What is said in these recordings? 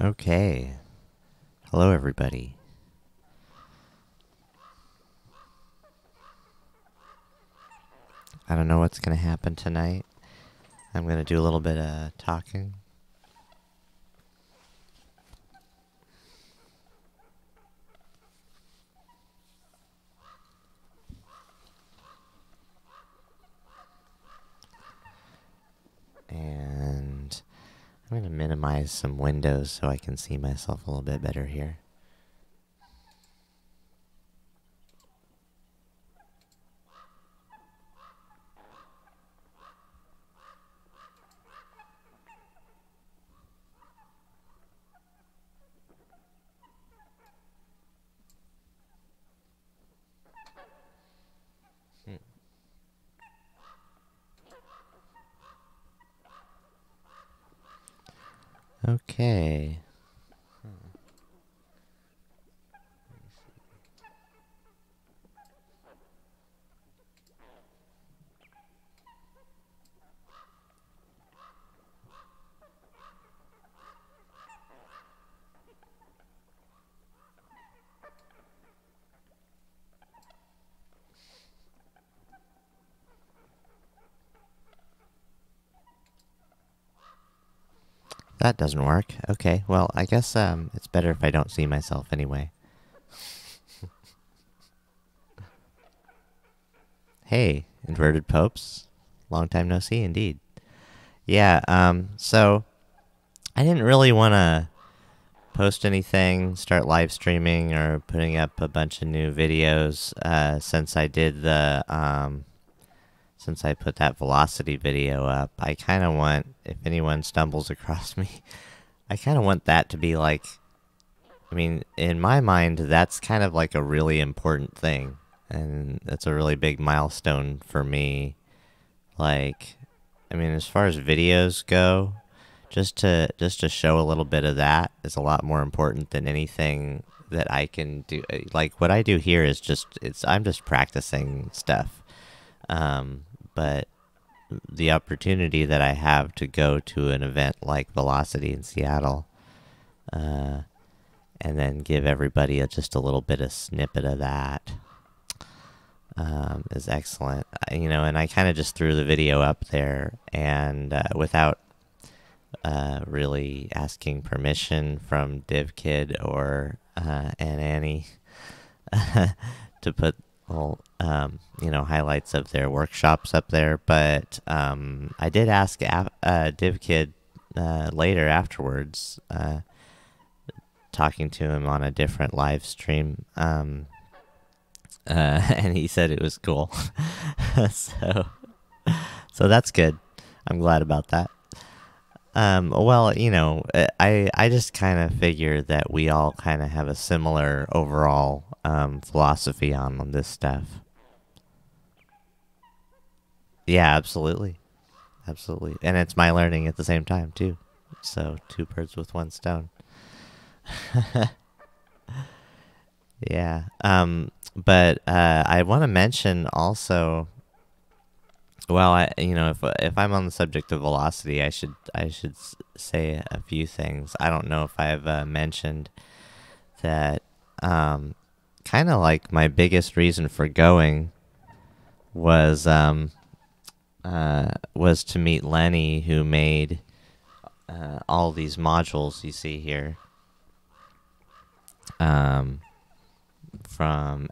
Okay. Hello, everybody. I don't know what's going to happen tonight. I'm going to do a little bit of talking. And I'm going to minimize some windows so I can see myself a little bit better here. Okay. That doesn't work. Okay, well, I guess it's better if I don't see myself anyway. Hey, inverted popes. Long time no see, indeed. Yeah, so I didn't really want to post anything, start live streaming, or putting up a bunch of new videos since I did since I put that velocity video up. I kind of want, if anyone stumbles across me, I kind of want that to be like, I mean, in my mind, that's kind of like a really important thing, and that's a really big milestone for me. Like, I mean, as far as videos go, just to show a little bit of that is a lot more important than anything that I can do. Like what I do here is I'm just practicing stuff. But the opportunity that I have to go to an event like Velocity in Seattle, and then give everybody just a little bit of snippet of that, is excellent. And I kind of just threw the video up there, and without really asking permission from DivKid or and Annie to put highlights of their workshops up there. But I did ask DivKid later afterwards, talking to him on a different live stream, and he said it was cool. so that's good. I'm glad about that. Well, I just kind of figure that we all kind of have a similar overall philosophy on this stuff. Yeah, absolutely. Absolutely. And it's my learning at the same time, too. So, two birds with one stone. Yeah. But I want to mention also, well, if I'm on the subject of velocity, I should say a few things. I don't know if I've mentioned that kind of like my biggest reason for going was to meet Lenny, who made all these modules you see here. From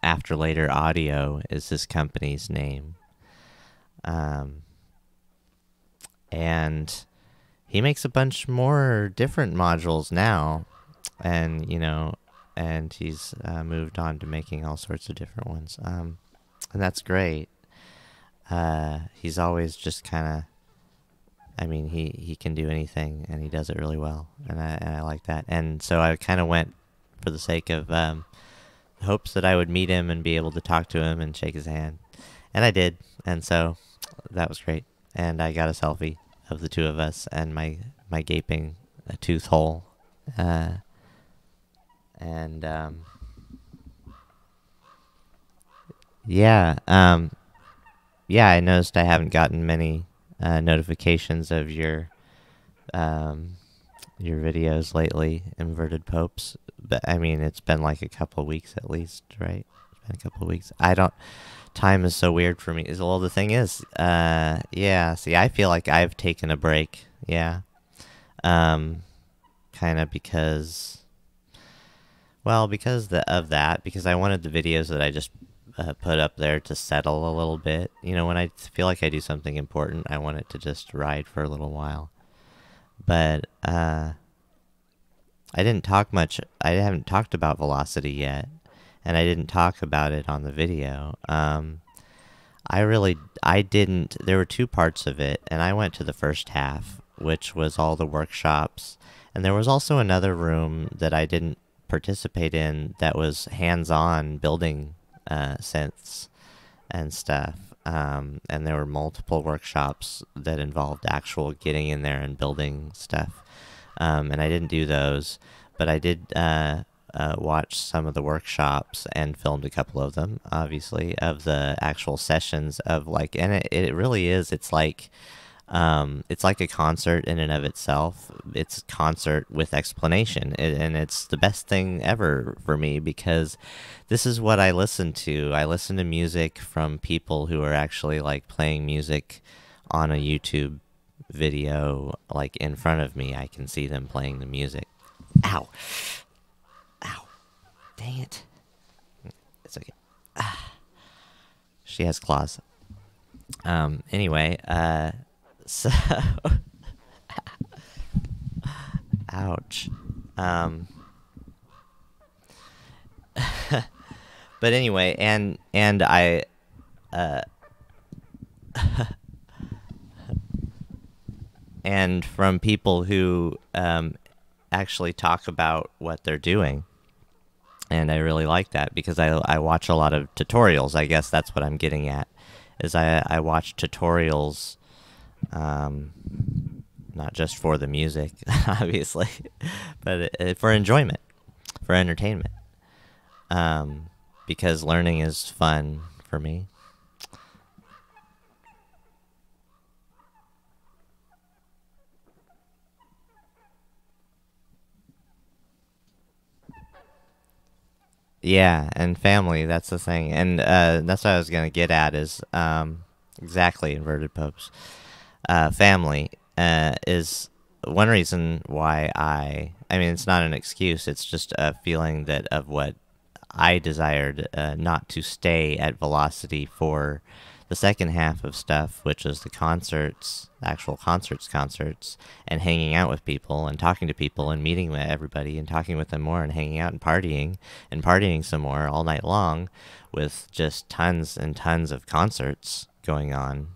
After Later Audio is his company's name. And he makes a bunch more different modules now, and and he's moved on to making all sorts of different ones, and that's great. He's always just kind of, I mean, he can do anything, and he does it really well, and I like that. And so I kind of went for the sake of hopes that I would meet him and be able to talk to him and shake his hand, and I did, and so that was great. And I got a selfie of the two of us and my gaping tooth hole, and yeah, I noticed I haven't gotten many notifications of your your videos lately, Inverted Popes. But I mean, it's been like a couple of weeks at least, right? It's been a couple of weeks. I don't. Time is so weird for me. Well, the thing is, yeah. See, I feel like I've taken a break. Yeah. Kind of because, well, because of that, because I wanted the videos that I just put up there to settle a little bit. You know, when I feel like I do something important, I want it to just ride for a little while. But I didn't talk much. I haven't talked about velocity yet, and I didn't talk about it on the video. I didn't. There were two parts of it, and I went to the first half, which was all the workshops, and there was also another room that I didn't participate in that was hands-on building synths and stuff. And there were multiple workshops that involved actual getting in there and building stuff. And I didn't do those, but I did watch some of the workshops and filmed a couple of them, obviously, of the actual sessions of like, and it really is, it's like a concert in and of itself. It's a concert with explanation, and it's the best thing ever for me because this is what I listen to. I listen to music from people who are actually like playing music on a YouTube video, like in front of me. I can see them playing the music. Ow. Ow. Dang it. It's okay. She has claws. Anyway, so ouch. But anyway, and I and from people who actually talk about what they're doing. And I really like that because I watch a lot of tutorials. I guess that's what I'm getting at, is I watch tutorials, not just for the music, obviously, but for enjoyment, for entertainment, because learning is fun for me. Yeah, and family, that's the thing. And that's what I was going to get at is exactly Inverted Popes. Family is one reason why I mean, it's not an excuse. It's just a feeling that of what I desired not to stay at Velocity for the second half of stuff, which is the concerts, actual concerts, and hanging out with people and talking to people and meeting with everybody and talking with them more and hanging out and partying some more all night long with just tons and tons of concerts going on,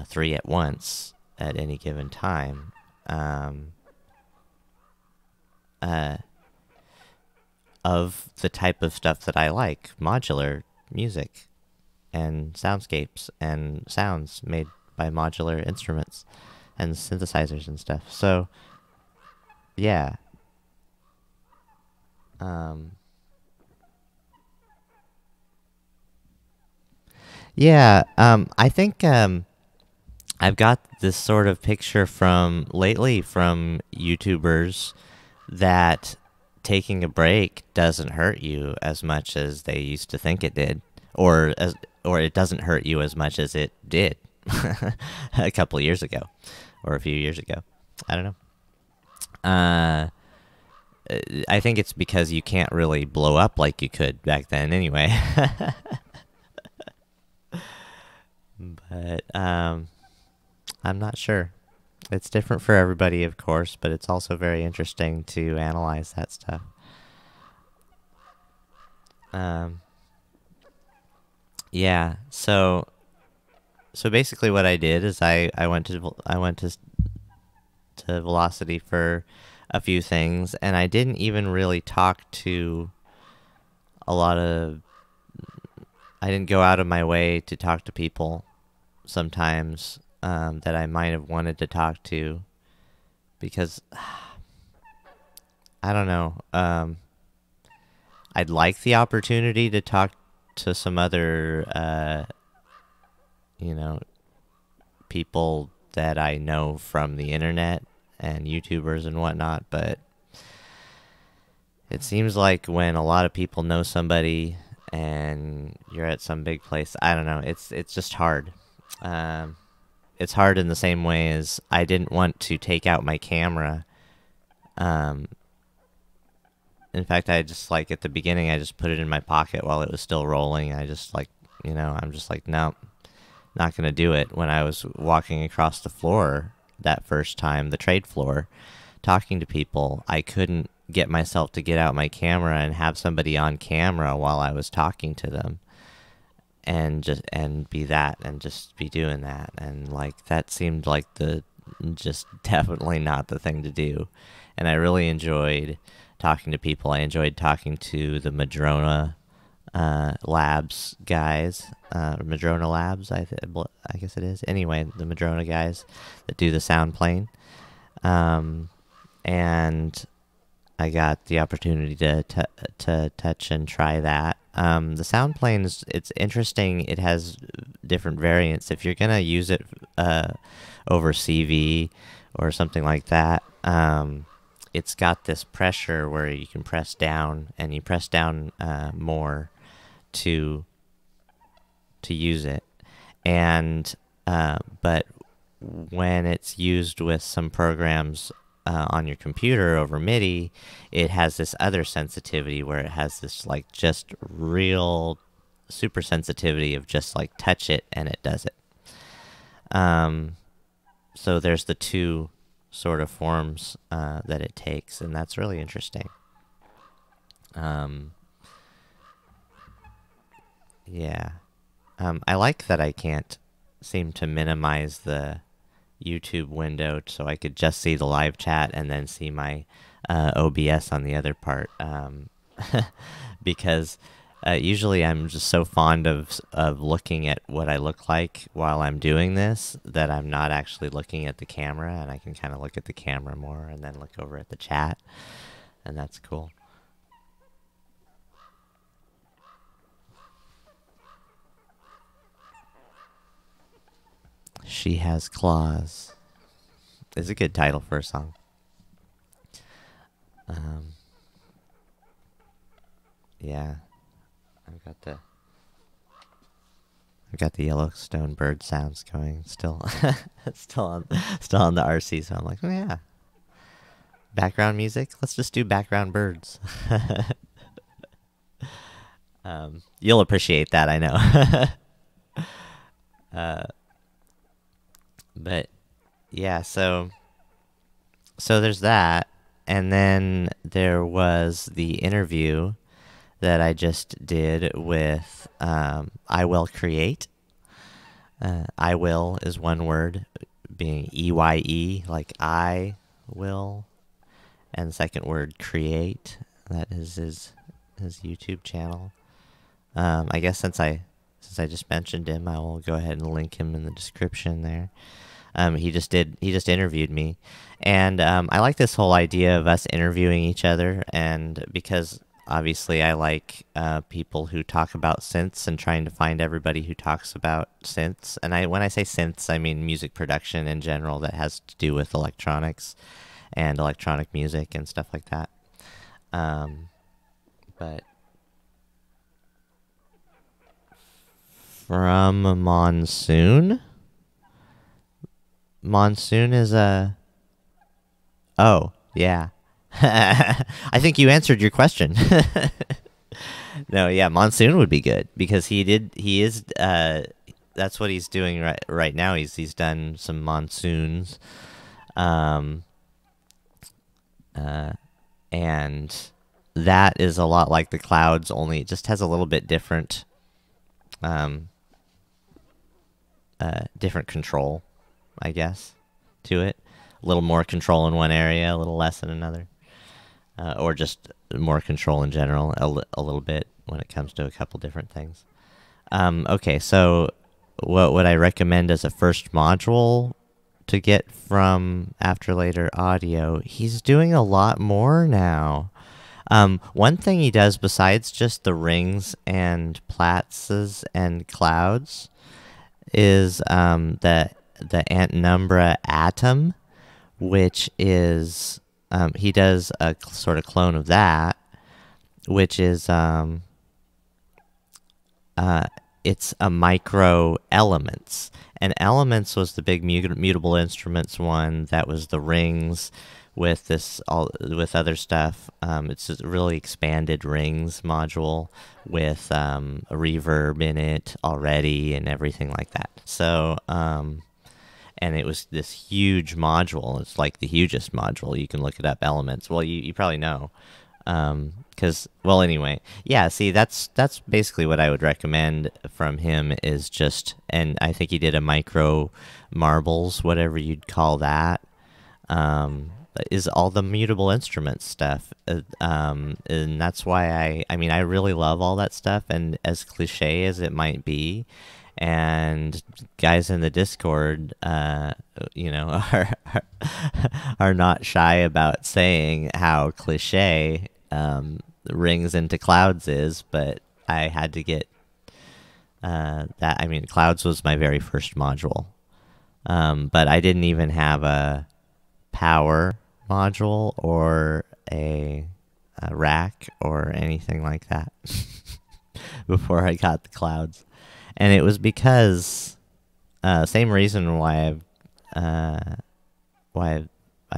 3 at once at any given time. Of the type of stuff that I like, modular music and soundscapes and sounds made by modular instruments and synthesizers and stuff. So, yeah. Yeah, I think I've got this sort of picture from lately from YouTubers that taking a break doesn't hurt you as much as they used to think it did, or it doesn't hurt you as much as it did a couple of years ago, or a few years ago. I don't know. I think it's because you can't really blow up like you could back then, anyway. But I'm not sure. It's different for everybody, of course, but it's also very interesting to analyze that stuff. Yeah. So basically, what I did is I went to Velocity for a few things, and I didn't even really talk to a lot of. I didn't go out of my way to talk to people sometimes that I might have wanted to talk to, because I don't know. I'd like the opportunity to talk to some other, people that I know from the internet and YouTubers and whatnot, but it seems like when a lot of people know somebody and you're at some big place, I don't know, it's just hard. It's hard in the same way as I didn't want to take out my camera. In fact, I just, like, at the beginning, I just put it in my pocket while it was still rolling. I just, like, I'm just like, no, not going to do it. When I was walking across the floor that first time, the trade floor, talking to people, I couldn't get myself to get out my camera and have somebody on camera while I was talking to them. And just be doing that. And, like, that seemed like just definitely not the thing to do. And I really enjoyed talking to people. I enjoyed talking to the Madrona Labs guys. Madrona Labs, I guess it is. Anyway, the Madrona guys that do the sound plane. And I got the opportunity to touch and try that. The sound plane it's interesting. It has different variants. If you're gonna use it over CV or something like that, it's got this pressure where you can press down, and you press down more to use it. And but when it's used with some programs on your computer over MIDI, it has this other sensitivity where it has this, like, just real super sensitivity of just, like, touch it and it does it. So there's the two sort of forms that it takes, and that's really interesting. Yeah. I like that I can't seem to minimize the YouTube window so I could just see the live chat and then see my OBS on the other part, because usually I'm just so fond of looking at what I look like while I'm doing this that I'm not actually looking at the camera, and I can kind of look at the camera more and then look over at the chat, and that's cool. She Has Claws is a good title for a song. Yeah, I've got the Yellowstone bird sounds going still. still on the RC, so I'm like, oh yeah, background music, let's just do background birds. You'll appreciate that, I know. But yeah, so there's that, and then there was the interview that I just did with I Will Create. I Will is one word, being EYE, like I will, and the second word Create. That is his YouTube channel. I guess since I just mentioned him, I will go ahead and link him in the description there. He just interviewed me, and I like this whole idea of us interviewing each other, and because obviously I like people who talk about synths and trying to find everybody who talks about synths. And when I say synths, I mean music production in general that has to do with electronics and electronic music and stuff like that. But from Monsoon is a... Oh, yeah. I think you answered your question. No, yeah, Monsoon would be good because that's what he's doing right now. He's done some monsoons, and that is a lot like the Clouds, only it just has a little bit different different control, I guess, to it. A little more control in one area, a little less in another. Or just more control in general, a little bit when it comes to a couple different things. Okay, so what would I recommend as a first module to get from After Later Audio? He's doing a lot more now. One thing he does besides just the rings and platses and clouds is the Antinumbra Atom, which is he does a sort of clone of that, which is it's a micro elements. And elements was the big mutable instruments one that was the rings with with other stuff. It's a really expanded rings module with a reverb in it already and everything like that. So and it was this huge module. It's like the hugest module. You can look it up, Elements. Well, you probably know. Because, well, anyway. Yeah, see, that's basically what I would recommend from him is just, and I think he did a micro marbles, whatever you'd call that, is all the mutable instruments stuff. And that's why I mean, I really love all that stuff, and as cliche as it might be, and guys in the Discord, you know, are not shy about saying how cliche rings into clouds is, but I had to get that. I mean, clouds was my very first module, but I didn't even have a power module or a rack or anything like that before I got the clouds. And it was because same reason why I've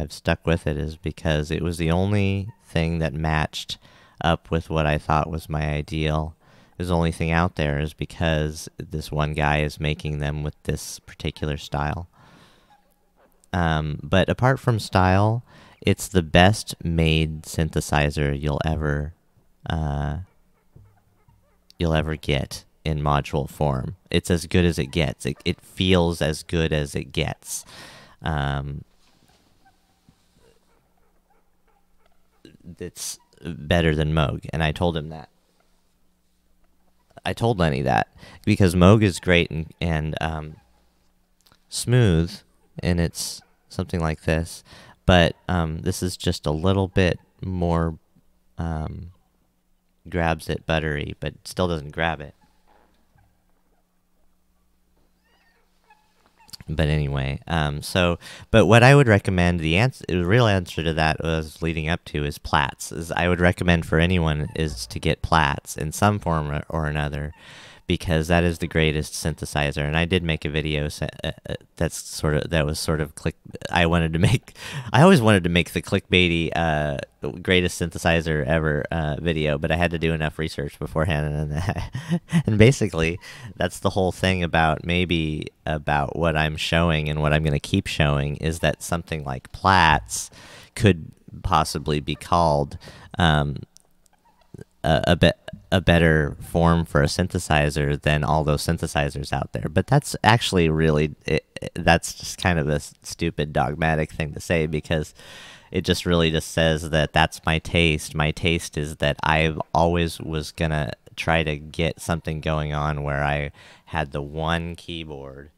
stuck with it is because it was the only thing that matched up with what I thought was my ideal. It was the only thing out there is because this one guy is making them with this particular style. But apart from style, it's the best made synthesizer you'll ever get in module form. It's as good as it gets. It feels as good as it gets. It's better than Moog, and I told him that. I told Lenny that because Moog is great and smooth, and it's something like this, but this is just a little bit more grabs it buttery, but still doesn't grab it. But anyway, but what I would recommend, the real answer to that was leading up to is Platts. I would recommend for anyone is to get Platts in some form or another, because that is the greatest synthesizer. And I did make a video that was sort of click. I always wanted to make the clickbaity greatest synthesizer ever video, but I had to do enough research beforehand, and basically that's the whole thing about what I'm showing and what I'm going to keep showing is that something like Platts could possibly be called a better form for a synthesizer than all those synthesizers out there. But that's actually really, that's just kind of a stupid dogmatic thing to say, because it just really just says that that's my taste. My taste is that I always was going to try to get something going on where I had the one keyboard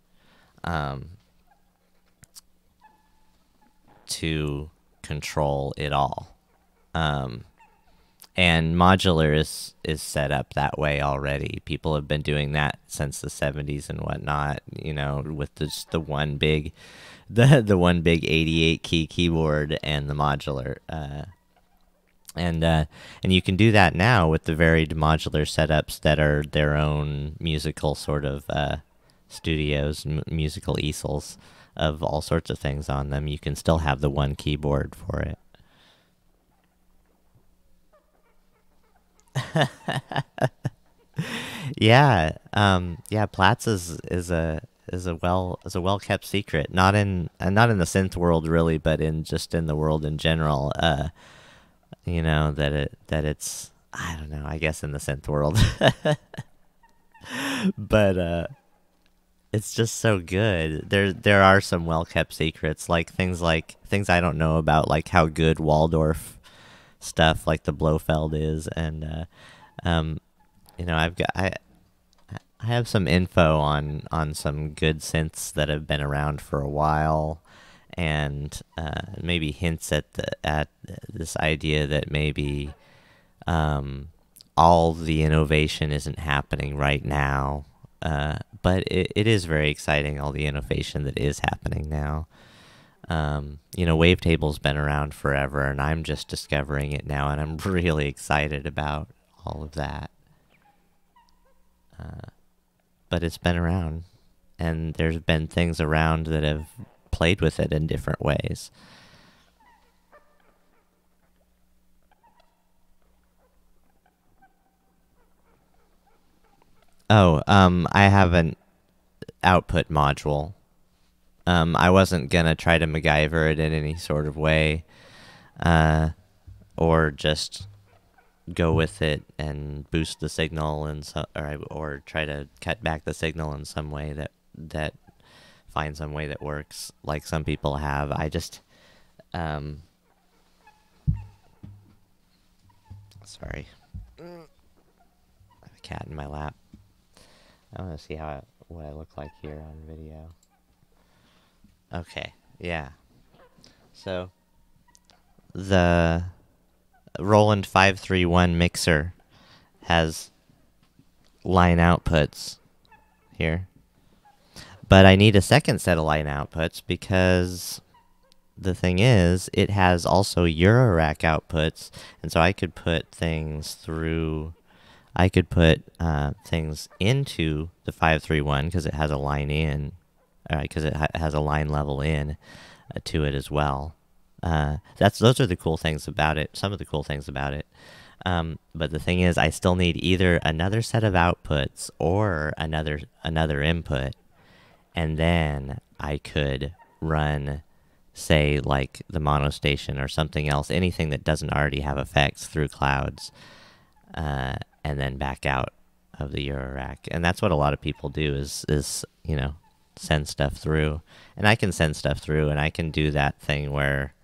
to control it all. And modular is set up that way already. People have been doing that since the 70s and whatnot, you know, with just the one big 88 key keyboard and the modular. And you can do that now with the varied modular setups that are their own musical sort of studios, musical easels of all sorts of things on them. You can still have the one keyboard for it. Yeah, Platts is a well kept secret. Not in the synth world really, but in the world in general. You know that it's, I don't know, I guess in the synth world, but it's just so good. There are some well kept secrets, like things I don't know about, like how good Waldorf stuff like the Blofeld is, and you know, I have some info on some good synths that have been around for a while, and maybe hints at this idea that maybe all the innovation isn't happening right now, but it is very exciting, all the innovation that is happening now. You know, wavetable's been around forever, and I'm just discovering it now, and I'm really excited about all of that. But it's been around, and there's been things around that have played with it in different ways. Oh, I have an output module. I wasn't gonna try to MacGyver it in any sort of way, or just go with it and boost the signal and or try to cut back the signal in some way that find some way that works, like some people have. I just sorry, I have a cat in my lap. I want to see what I look like here on video. Okay, yeah. So the Roland 531 mixer has line outputs here. But I need a second set of line outputs because the thing is, it has also Eurorack outputs, and so I could put things through. I could put things into the 531 because it has a line in, because it has a line level in to it as well. Those are the cool things about it. Some of the cool things about it. But the thing is, I still need either another set of outputs or another input, and then I could run, say, like the mono station or something else, anything that doesn't already have effects through clouds, and then back out of the Eurorack. And that's what a lot of people do is you know, send stuff through. And I can send stuff through, and I can do that thing where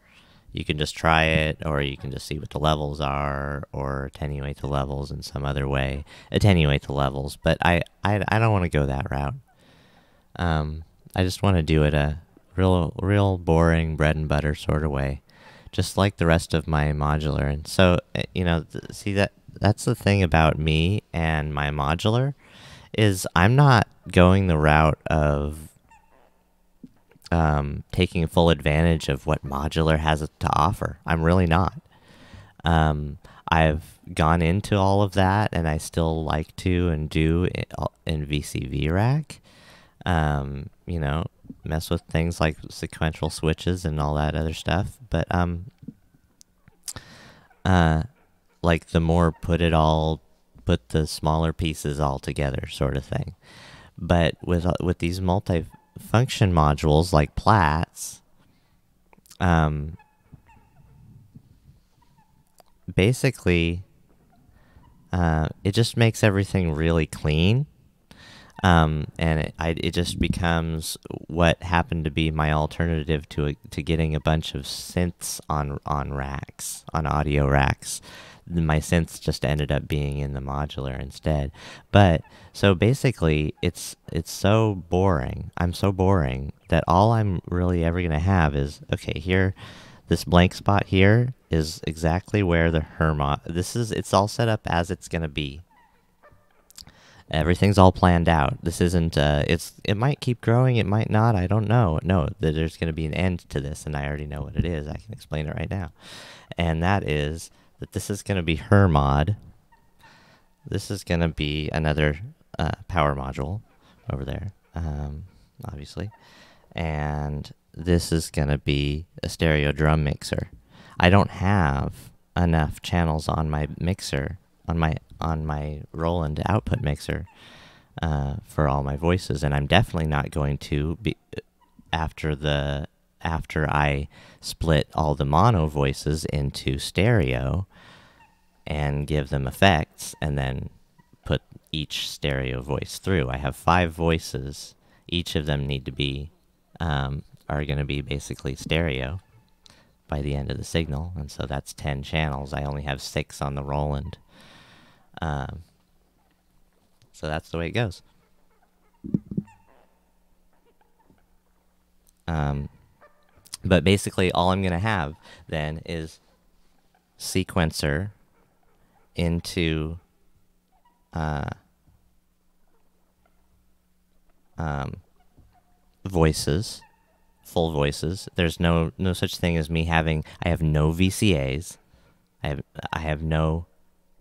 you can just try it, or you can just see what the levels are, or attenuate the levels in some other way. Attenuate the levels, but I don't want to go that route. I just want to do it a real boring bread and butter sort of way, just like the rest of my modular. And so, you know, see that's the thing about me and my modular, is I'm not going the route of taking full advantage of what modular has to offer. I'm really not. I've gone into all of that, and I still like to and do in VCV Rack. You know, mess with things like sequential switches and all that other stuff. But like the more put the smaller pieces all together sort of thing. But with these multi-function modules like Platts, basically, it just makes everything really clean. And it just becomes what happened to be my alternative to getting a bunch of synths on racks, on audio racks. My synths just ended up being in the modular instead. But so basically, it's so boring. I'm so boring that all I'm really ever gonna have is, okay, here, this blank spot here is exactly where the it's all set up as it's gonna be. Everything's all planned out. This isn't, it might keep growing, it might not, I don't know. No, there's going to be an end to this, and I already know what it is. I can explain it right now. And that is that this is going to be her mod. This is going to be another power module over there, obviously. And this is going to be a stereo drum mixer. I don't have enough channels on my mixer, on my Roland output mixer, for all my voices, and I'm definitely not going to be after I split all the mono voices into stereo and give them effects and then put each stereo voice through. I have 5 voices. Each of them need to be are going to be basically stereo by the end of the signal, and so that's 10 channels. I only have 6 on the Roland. So that's the way it goes. But basically all I'm going to have then is sequencer into voices, full voices. There's no such thing as me having. I have no VCAs. I have no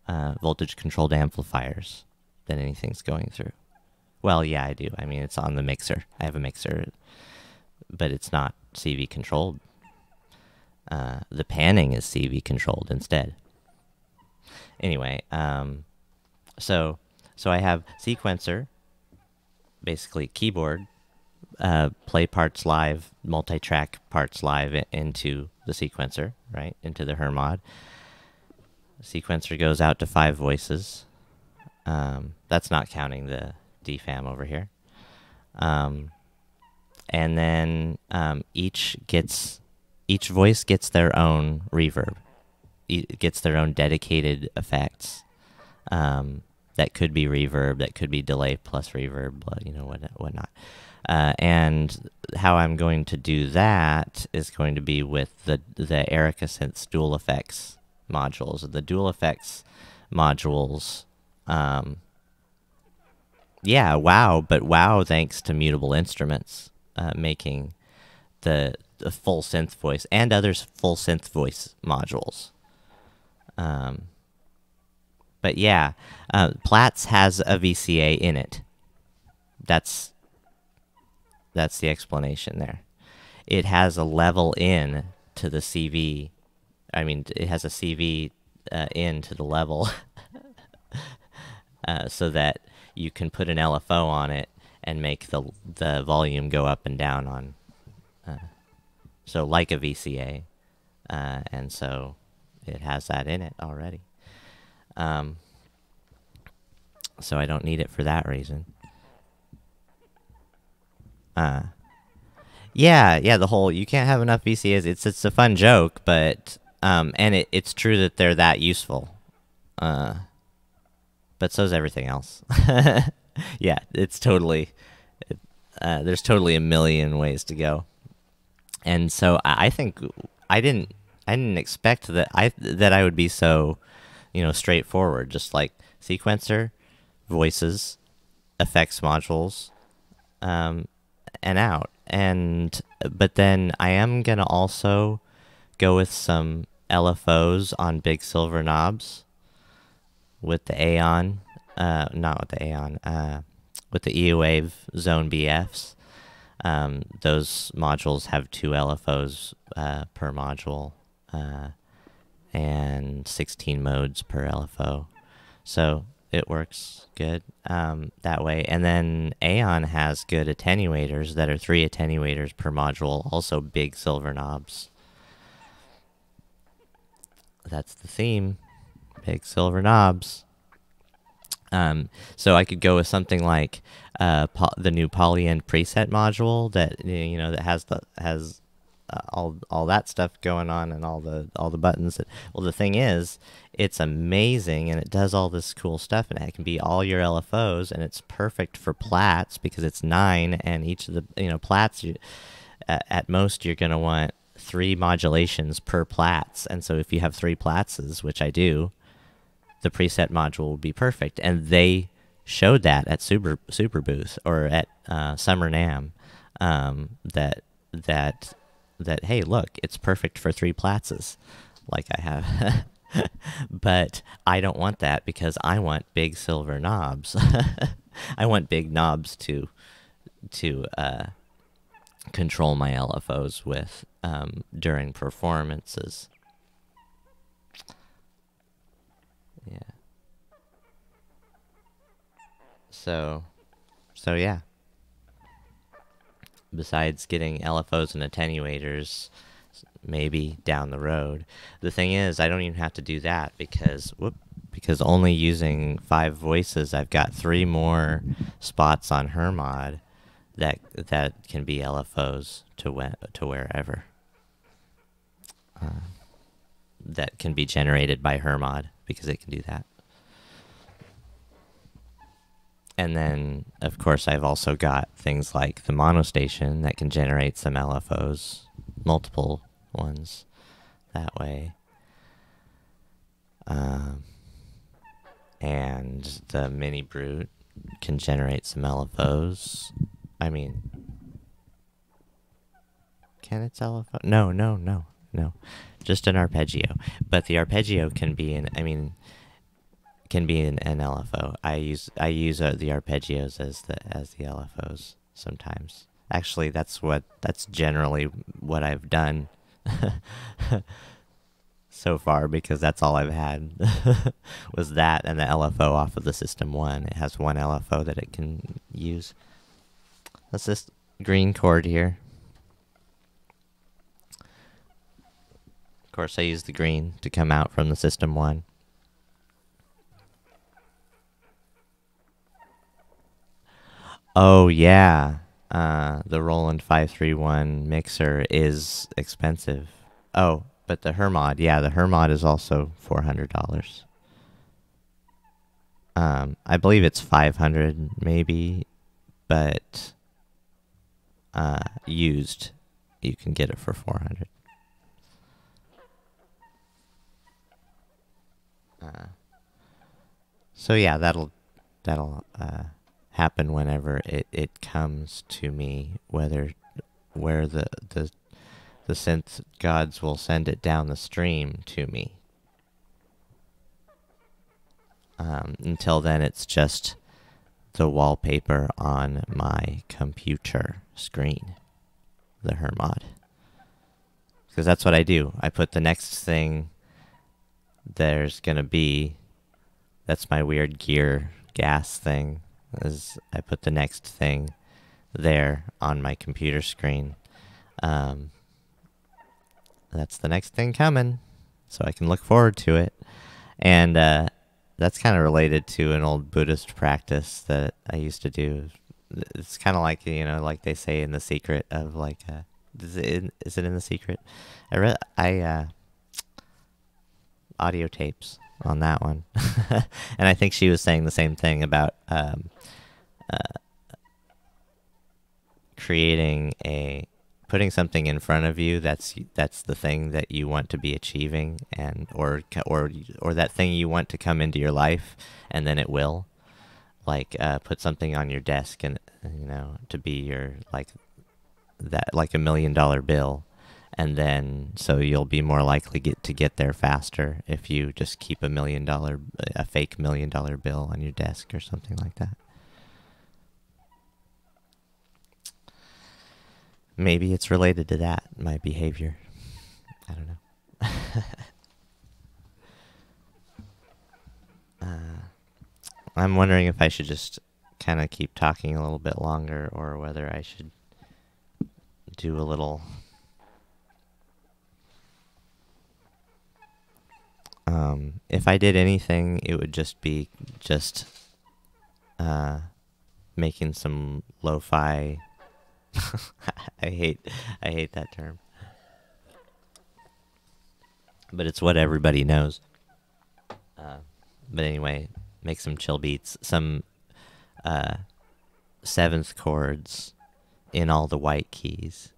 voltage controlled amplifiers that anything's going through. Well, yeah, I do. I mean, it's on the mixer. I have a mixer, but it's not CV controlled. The panning is CV controlled instead. Anyway, so I have sequencer, basically keyboard, play parts live, multi-track parts live into the sequencer, right, into the Hermod. Sequencer goes out to 5 voices. That's not counting the DFAM over here. And then each voice gets their own reverb. It gets their own dedicated effects. That could be reverb, that could be delay plus reverb, whatnot. And how I'm going to do that is going to be with the Erica Synths dual effects modules. The dual effects modules, yeah, wow, but wow thanks to Mutable Instruments, making the full synth voice and others full synth voice modules. But yeah, Platts has a VCA in it. That's the explanation there. It has a level in to the CV. I mean, it has a CV in to the level so that you can put an LFO on it and make the volume go up and down on. So like a VCA, and so it has that in it already. So I don't need it for that reason. Yeah, the whole you can't have enough VCAs. It's a fun joke, but and it's true that they're that useful. But so's everything else. Yeah, it's totally. There's totally a million ways to go, and so I think I didn't expect that I would be so, straightforward. Just like sequencer, voices, effects modules, and out. But then I am gonna also go with some LFOs on big silver knobs with the Aeon, not with the Aeon, with the E-Wave Zone BFs. Those modules have 2 LFOs per module, and 16 modes per LFO. So it works good that way. And then Aeon has good attenuators that are 3 attenuators per module, also big silver knobs. That's the theme, big silver knobs. So I could go with something like the new Polyend preset module that that has all that stuff going on and all the buttons. Well, the thing is, it's amazing and it does all this cool stuff, and it can be all your LFOs, and it's perfect for plats because it's 9, and each of the plats at most you're gonna want 3 modulations per plats, and so if you have 3 platses, which I do, the preset module will be perfect. And they showed that at Super Booth or at Summer NAMM, that hey, look, it's perfect for 3 platses, like I have. But I don't want that because I want big silver knobs. I want big knobs to control my LFOs with during performances. Yeah. So yeah. Besides getting LFOs and attenuators, maybe down the road. The thing is, I don't even have to do that because only using 5 voices, I've got 3 more spots on Hermod that can be LFOs to wherever. That can be generated by Hermod because it can do that. And then, of course, I've also got things like the monostation that can generate some LFOs, multiple ones that way. And the Mini Brute can generate some LFOs. I mean, Can its LFO? No, no, no, no. Just an arpeggio. But the arpeggio can be an LFO. I use the arpeggios as the LFOs sometimes. Actually, that's generally what I've done so far, because that's all I've had was that and the LFO off of the System 1. It has one LFO that it can use. That's this green chord here. Of course, I use the green to come out from the System 1. Oh, yeah. The Roland 531 mixer is expensive. Oh, but the Hermod, the Hermod is also $400. I believe it's 500 maybe, but used, you can get it for 400. So yeah, that'll happen whenever it comes to me, where the synth gods will send it down the stream to me. Until then, it's just the wallpaper on my computer screen, the Hermod. Because that's what I do. I put the next thing there's gonna be. That's my weird gear gas thing. Is I put the next thing there on my computer screen. That's the next thing coming, so I can look forward to it. And that's kind of related to an old Buddhist practice that I used to do. It's kind of like, like they say in The Secret of like, is it in The Secret? I audio tapes on that one. And I think she was saying the same thing about putting something in front of you that's the thing that you want to be achieving, and or that thing you want to come into your life, and then it will. Like put something on your desk, and to be your like $1 million bill. And then, so you'll be more likely to get there faster if you just keep a fake $1 million bill on your desk or something like that. Maybe it's related to that, my behavior. I don't know. I'm wondering if I should just kind of keep talking a little bit longer, or whether I should do a little... if I did anything, it would just be making some lo-fi. I hate that term, but it's what everybody knows. But anyway, make some chill beats, some seventh chords in all the white keys.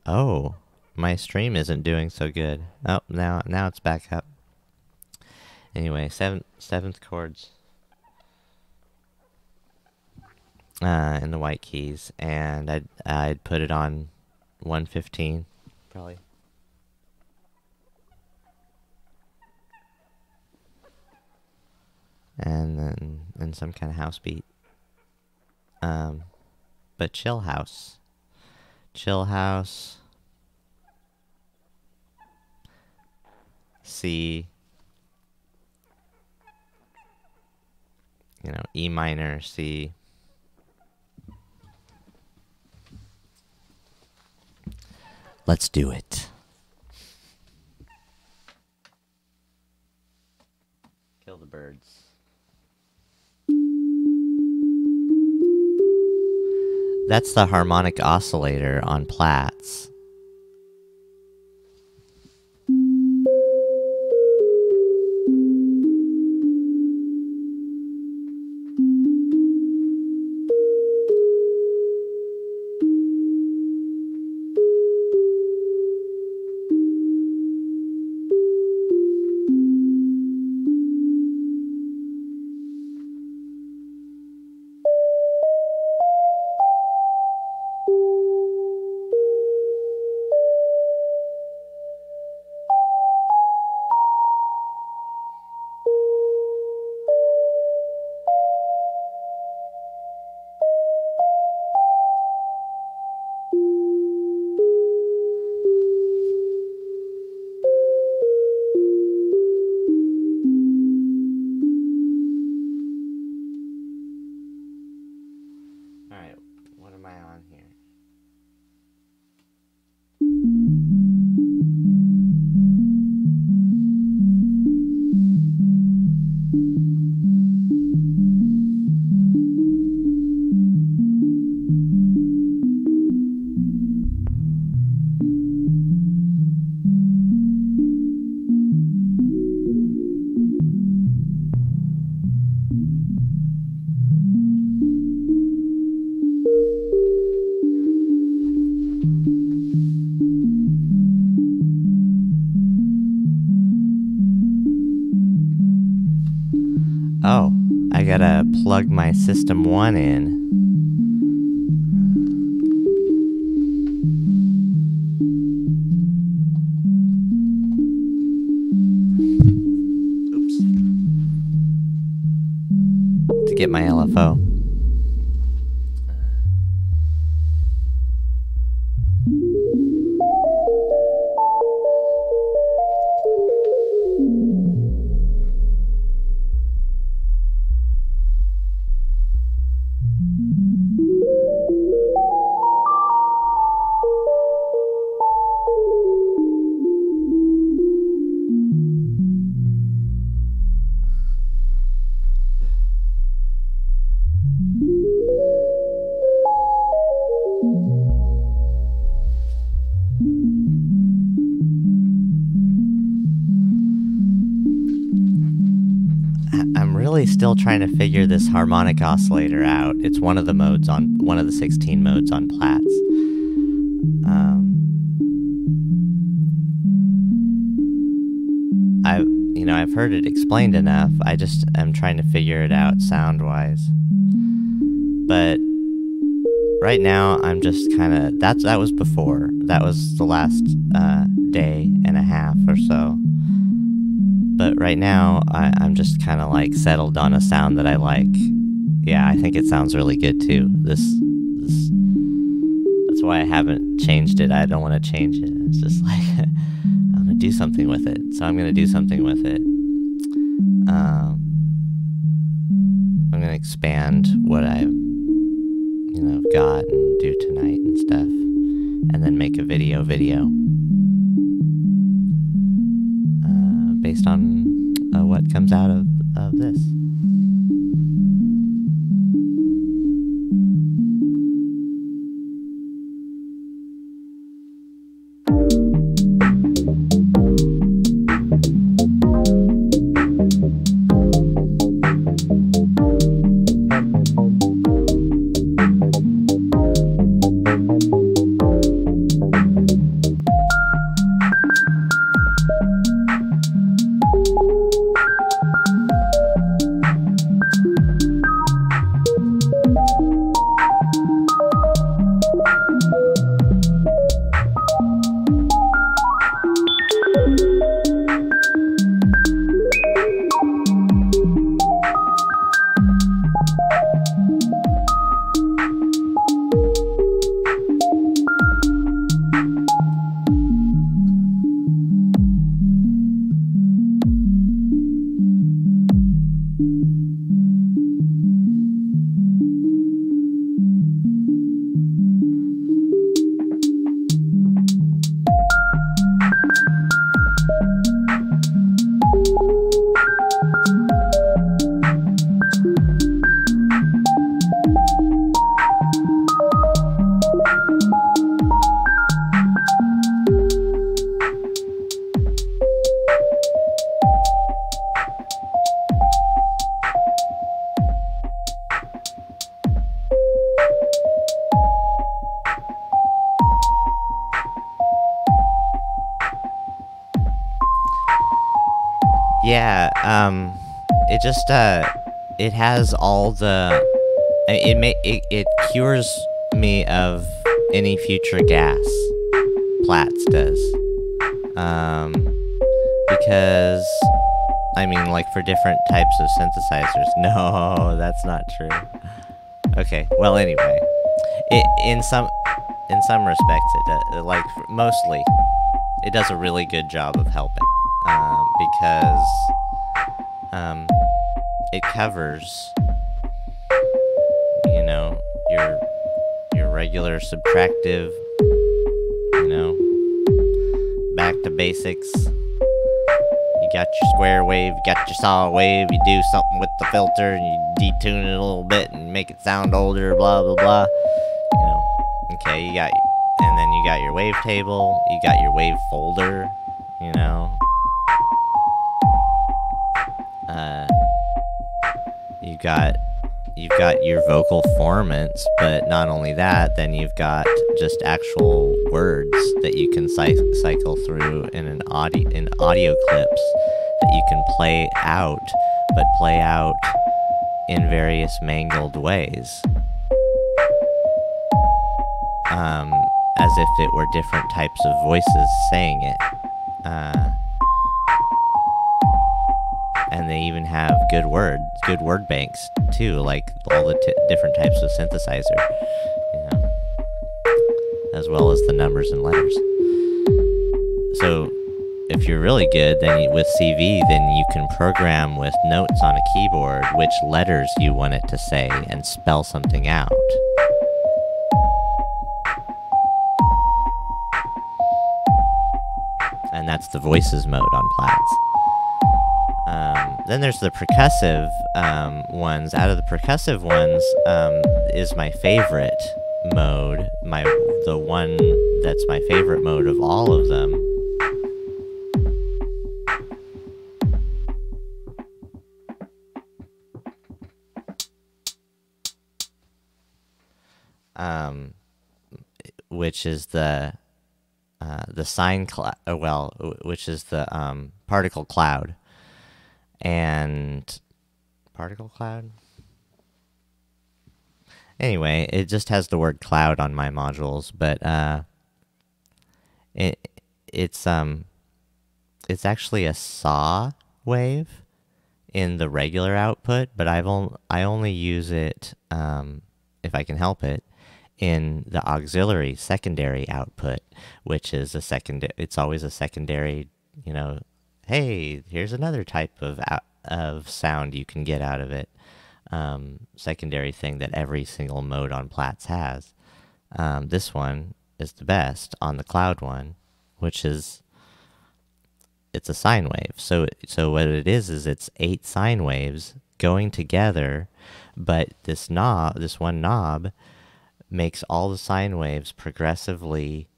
Oh, my stream isn't doing so good. Oh, now it's back up. Anyway, seventh chords in the white keys, and I'd put it on 115 probably. And then some kind of house beat. But chill house. C, E minor, C. Let's do it. Kill the birds. That's the Harmonic Oscillator on Platts. Oh, I gotta plug my System 1 in. Oops. To get my LFO. I'm really still trying to figure this harmonic oscillator out. It's one of the modes on one of the 16 modes on Platts. I've heard it explained enough. I just am trying to figure it out sound-wise. But right now, I'm just kind of that was before. That was the last day and a half or so. But right now, I'm just kind of like settled on a sound that I like. Yeah, I think it sounds really good too. That's why I haven't changed it. I don't want to change it. It's just like, I'm going to do something with it. So I'm going to do something with it. I'm going to expand what I've got and do tonight and stuff. And then make a video. Based on what comes out of this. Yeah, it just, it has all the, it cures me of any future gas. Platts does. Because, I mean, like, for different types of synthesizers. No, that's not true. Okay, well, anyway. In some respects, it does, like, mostly, it does a really good job of helping. Because it covers, your regular subtractive, back to basics. You got your square wave, you got your saw wave, you do something with the filter, and you detune it a little bit and make it sound older, blah, blah, blah. Okay, and then you got your wavetable, you got your wave folder, you've got your vocal formants, but not only that, then you've got just actual words that you can cycle through in audio clips that you can play out, but play out in various mangled ways, as if it were different types of voices saying it. And they even have good word banks too, like all the different types of synthesizer, you know, as well as the numbers and letters. So if you're really good, then with CV, then you can program with notes on a keyboard which letters you want it to say and spell something out. And that's the voices mode on Plats. Then there's the percussive ones. Out of the percussive ones is my favorite mode, the one that's my favorite mode of all of them. Which is the sine cloud, which is the particle cloud. And particle cloud? Anyway, it just has the word cloud on my modules, but it's actually a saw wave in the regular output, but I only use it if I can help it in the auxiliary secondary output, which is it's always a secondary, you know, hey, here's another type of sound you can get out of it. Secondary thing that every single mode on Plats has. This one is the best on the cloud one, which is, it's a sine wave. So what it is it's 8 sine waves going together, but this one knob makes all the sine waves progressively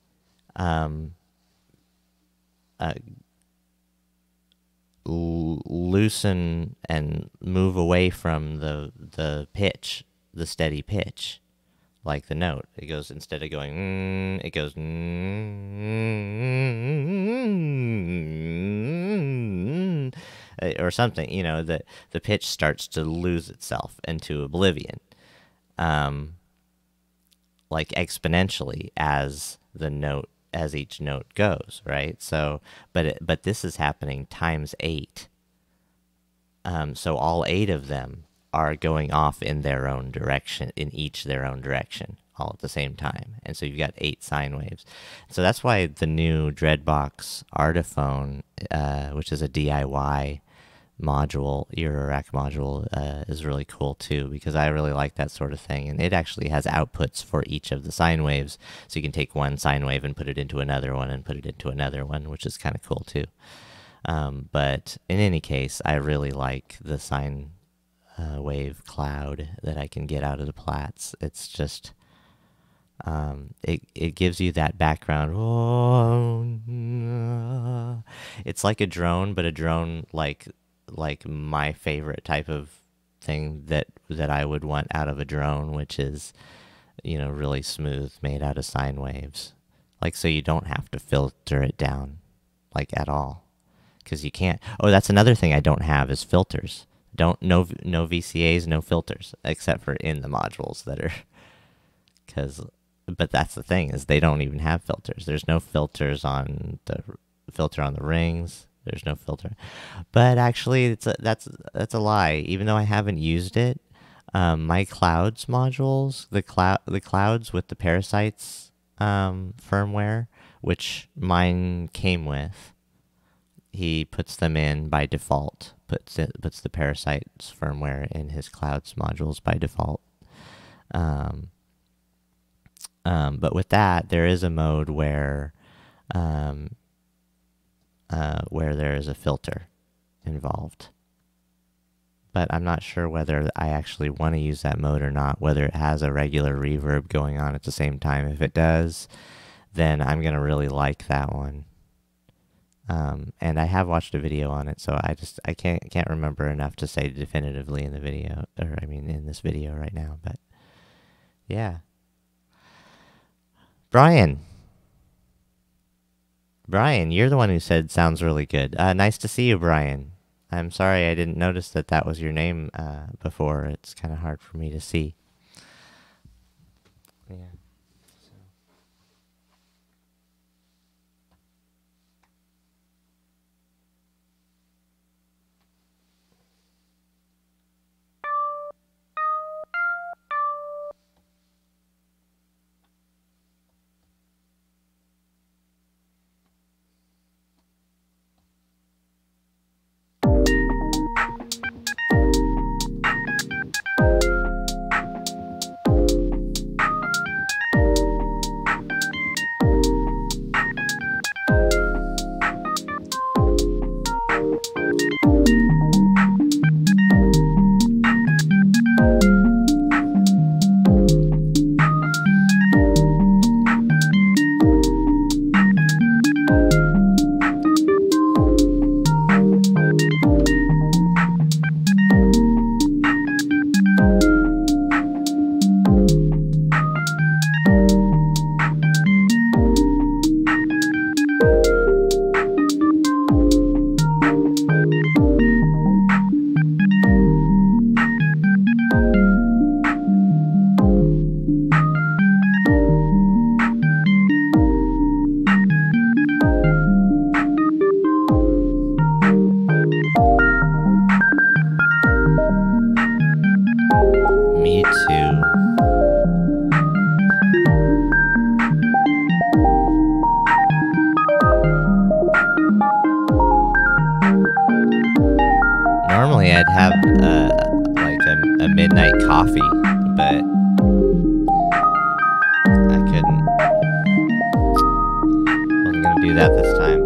loosen and move away from the pitch, the steady pitch, like the note. It goes, instead of going it goes or something, you know, the pitch starts to lose itself into oblivion, like exponentially as each note goes, right? So, but this is happening times 8. So all 8 of them are going off in their own direction, in each their own direction, all at the same time. And so you've got 8 sine waves. So that's why the new Dreadbox Artiphone, which is a DIY module, ear rack module, is really cool too, because I really like that sort of thing. And it actually has outputs for each of the sine waves, so you can take one sine wave and put it into another one and put it into another one, which is kind of cool too. But in any case, I really like the sine wave cloud that I can get out of the Plats. It's just it gives you that background. It's like a drone, but a drone like my favorite type of thing that I would want out of a drone, which is, you know, really smooth, made out of sine waves. Like, so you don't have to filter it down, like, at all, because you can't. Oh, that's another thing I don't have is filters. No VCAs, no filters, except for in the modules that are, but that's the thing, is they don't even have filters. There's no filters on the filter on the rings. There's no filter, but actually, that's a lie. Even though I haven't used it, my clouds modules, the clouds with the parasites firmware, which mine came with, he puts them in by default. Puts the parasites firmware in his clouds modules by default. But with that, there is a mode where there is a filter involved. But I'm not sure whether I actually want to use that mode or not, whether it has a regular reverb going on at the same time. If it does, then I'm going to really like that one. And I have watched a video on it, so I can't remember enough to say definitively in the video, or I mean in this video right now. But yeah, Brian, you're the one who said sounds really good. Nice to see you, Brian. I'm sorry I didn't notice that was your name before. It's kind of hard for me to see. Yeah. Me too. Normally I'd have like a midnight coffee, but I couldn't. Wasn't gonna do that this time.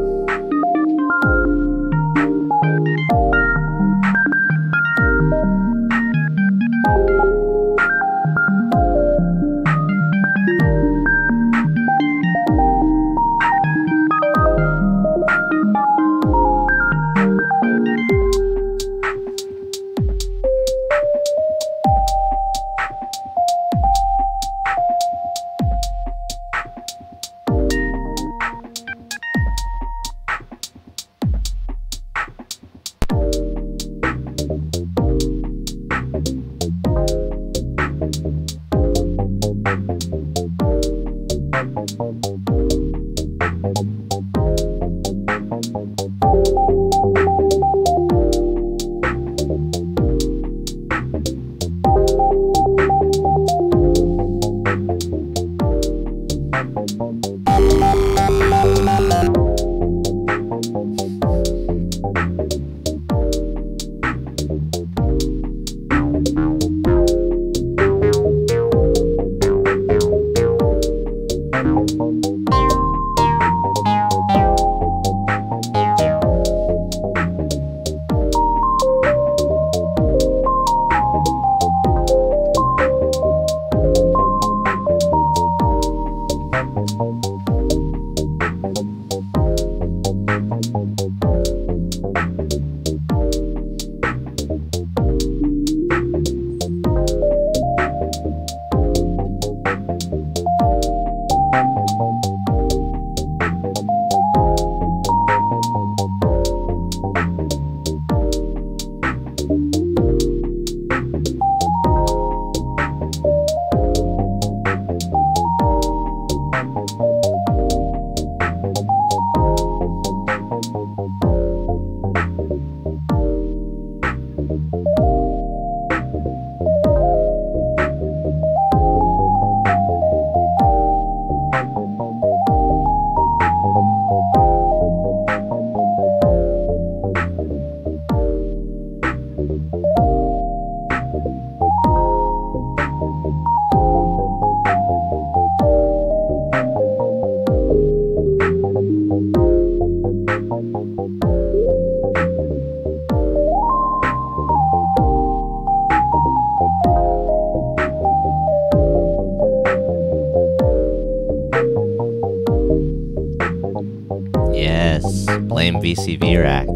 blame VCV rack.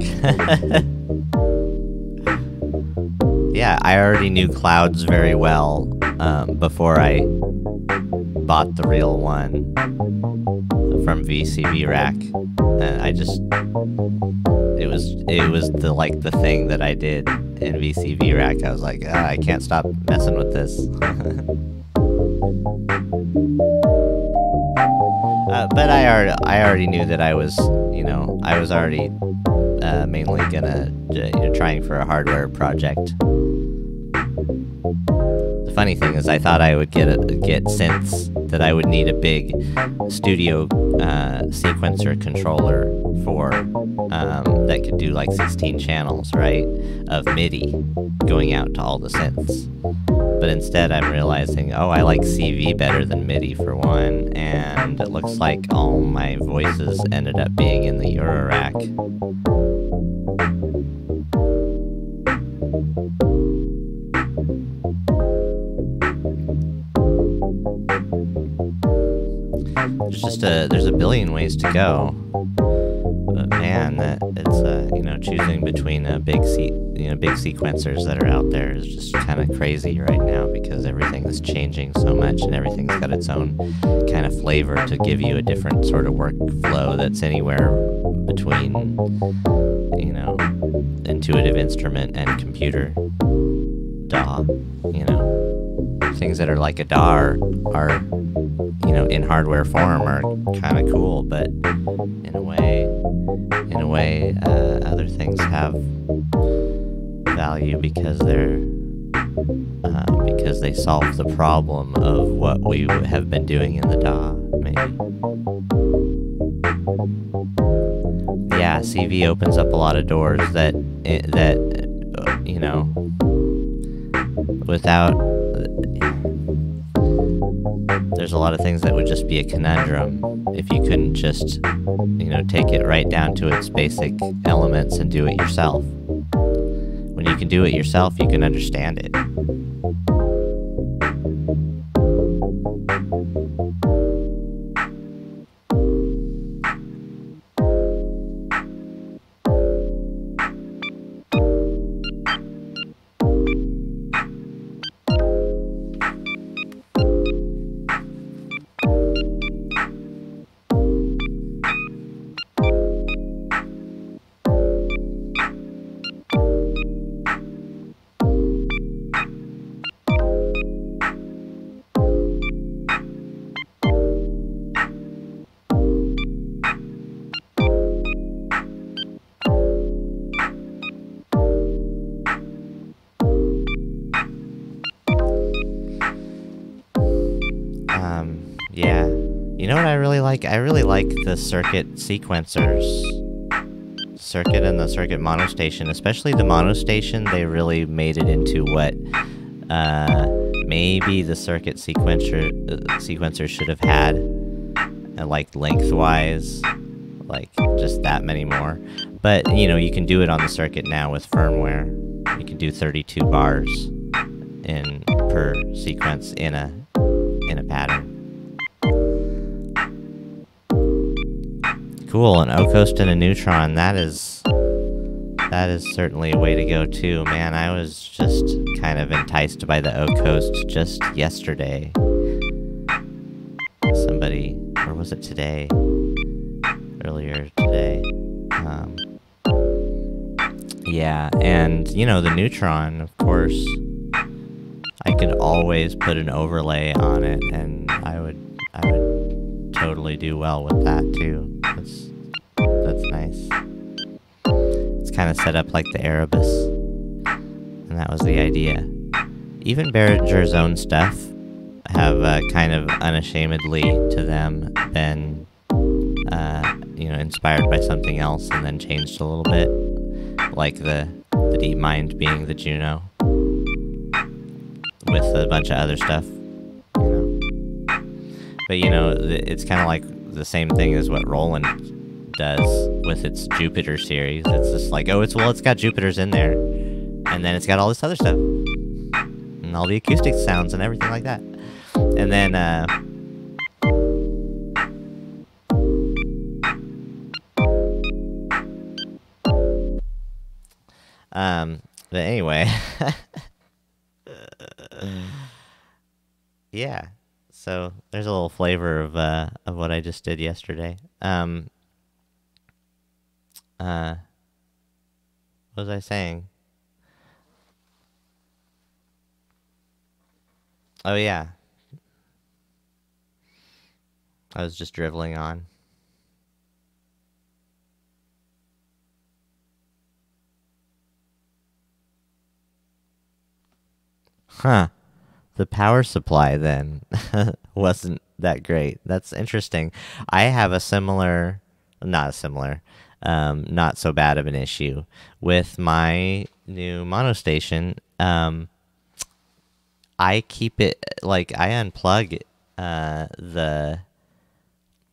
Yeah, I already knew clouds very well before I bought the real one from VCV rack. It was the thing that I did in VCV rack. I was like, I can't stop messing with this. But I already knew that I was already mainly gonna trying for a hardware project. The funny thing is, I thought I would get synths that I would need a big studio sequencer controller for that could do like 16 channels, right, of MIDI going out to all the synths. But instead I'm realizing, I like CV better than MIDI for one, and it looks like all my voices ended up being in the Eurorack. There's a billion ways to go, but man, it's choosing between big sequencers that are out there is just kind of crazy right now, because everything is changing so much and everything's got its own kind of flavor to give you a different sort of workflow that's anywhere between intuitive instrument and computer DAW. Things that are like a DAW are in hardware form are kind of cool, but in a way, other things have value because they solve the problem of what we have been doing in the DAW, maybe. Yeah, CV opens up a lot of doors that without. There's a lot of things that would just be a conundrum if you couldn't just, take it right down to its basic elements and do it yourself. When you can do it yourself, you can understand it. Yeah. You know what I really like? I really like the circuit sequencers. Circuit and the circuit monostation. Especially the monostation, they really made it into what maybe the circuit sequencer should have had. Like lengthwise. Like just that many more. But, you can do it on the circuit now with firmware. You can do 32 bars per sequence in a pattern. Cool, an O-coast and a neutron, that is certainly a way to go too. Man, I was just kind of enticed by the O-coast just yesterday. Somebody, or was it today? Earlier today. Yeah, and the neutron, of course, I could always put an overlay on it, and I would totally do well with that too. That's nice. It's kind of set up like the Erebus, and that was the idea. Even Behringer's own stuff have kind of unashamedly to them been inspired by something else and then changed a little bit, like the DeepMind being the Juno with a bunch of other stuff, But it's kind of like the same thing as what Roland does with its Jupiter series. It's just like, it's got Jupiters in there, and then it's got all this other stuff, and all the acoustic sounds and everything like that. And then But anyway, yeah. So there's a little flavor of what I just did yesterday. What was I saying? Oh yeah, I was just dribbling on. Huh. The power supply then wasn't that great. That's interesting. I have a similar, not a similar, not so bad of an issue with my new mono station. I keep it like I unplug the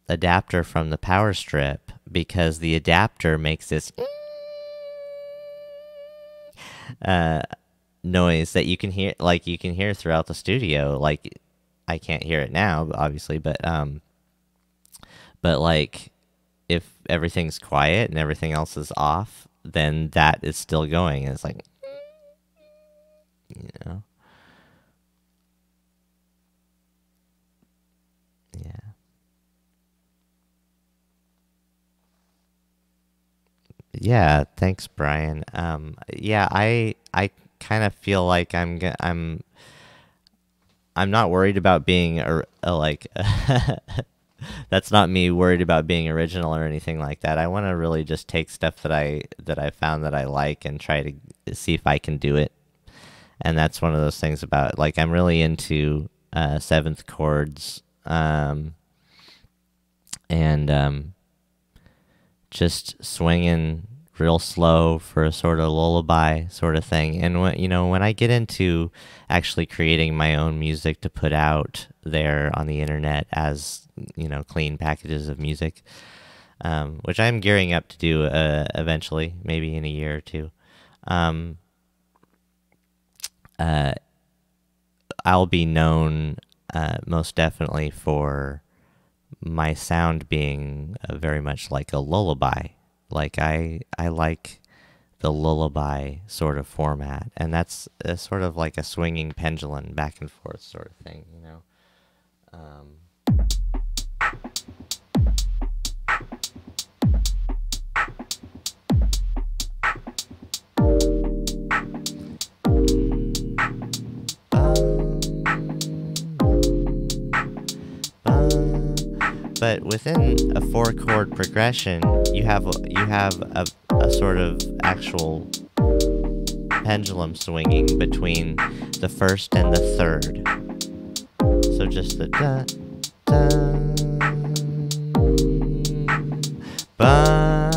adapter from the power strip because the adapter makes this noise that you can hear, like you can hear throughout the studio. Like I can't hear it now, obviously, but like if everything's quiet and everything else is off, then that is still going. And it's like, you know, yeah. Yeah, thanks, Brian. Yeah, I kind of feel like I'm not worried about being like that's not me worried about being original or anything like that. I want to really just take stuff that I found that I like and try to see if I can do it. And that's one of those things about like I'm really into seventh chords and just swinging real slow for a sort of lullaby sort of thing. And when I get into actually creating my own music to put out there on the internet as clean packages of music, which I'm gearing up to do eventually, maybe in a year or two, I'll be known most definitely for my sound being very much like a lullaby. Like I like the lullaby sort of format, and that's sort of like a swinging pendulum back and forth sort of thing, But within a 4-chord progression, you have a sort of actual pendulum swinging between the first and the third. So just the da da ba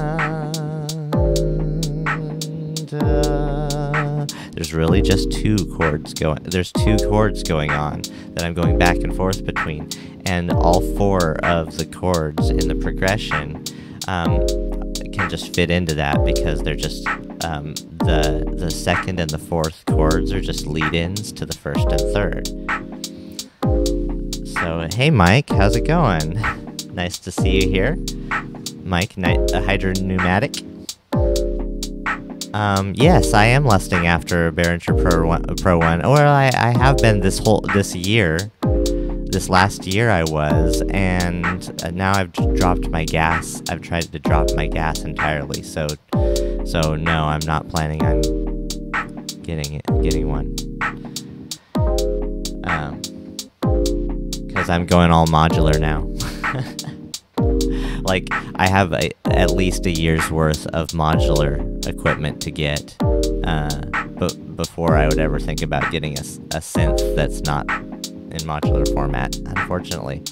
da. There's really just two chords going. There's two chords going on that I'm going back and forth between. And all 4 of the chords in the progression can just fit into that because they're just the second and the fourth chords are just lead-ins to the first and third. So hey Mike, how's it going? Nice to see you here, Mike. Hydropneumatic. Yes, I am lusting after a Behringer Pro 1. Or I have been this year. This last year I was, and now I've dropped my gas. I've tried to drop my gas entirely. So no, I'm not planning on getting one. Because I'm going all modular now. Like I have at least a year's worth of modular equipment to get, but before I would ever think about getting a synth that's not in modular format, unfortunately.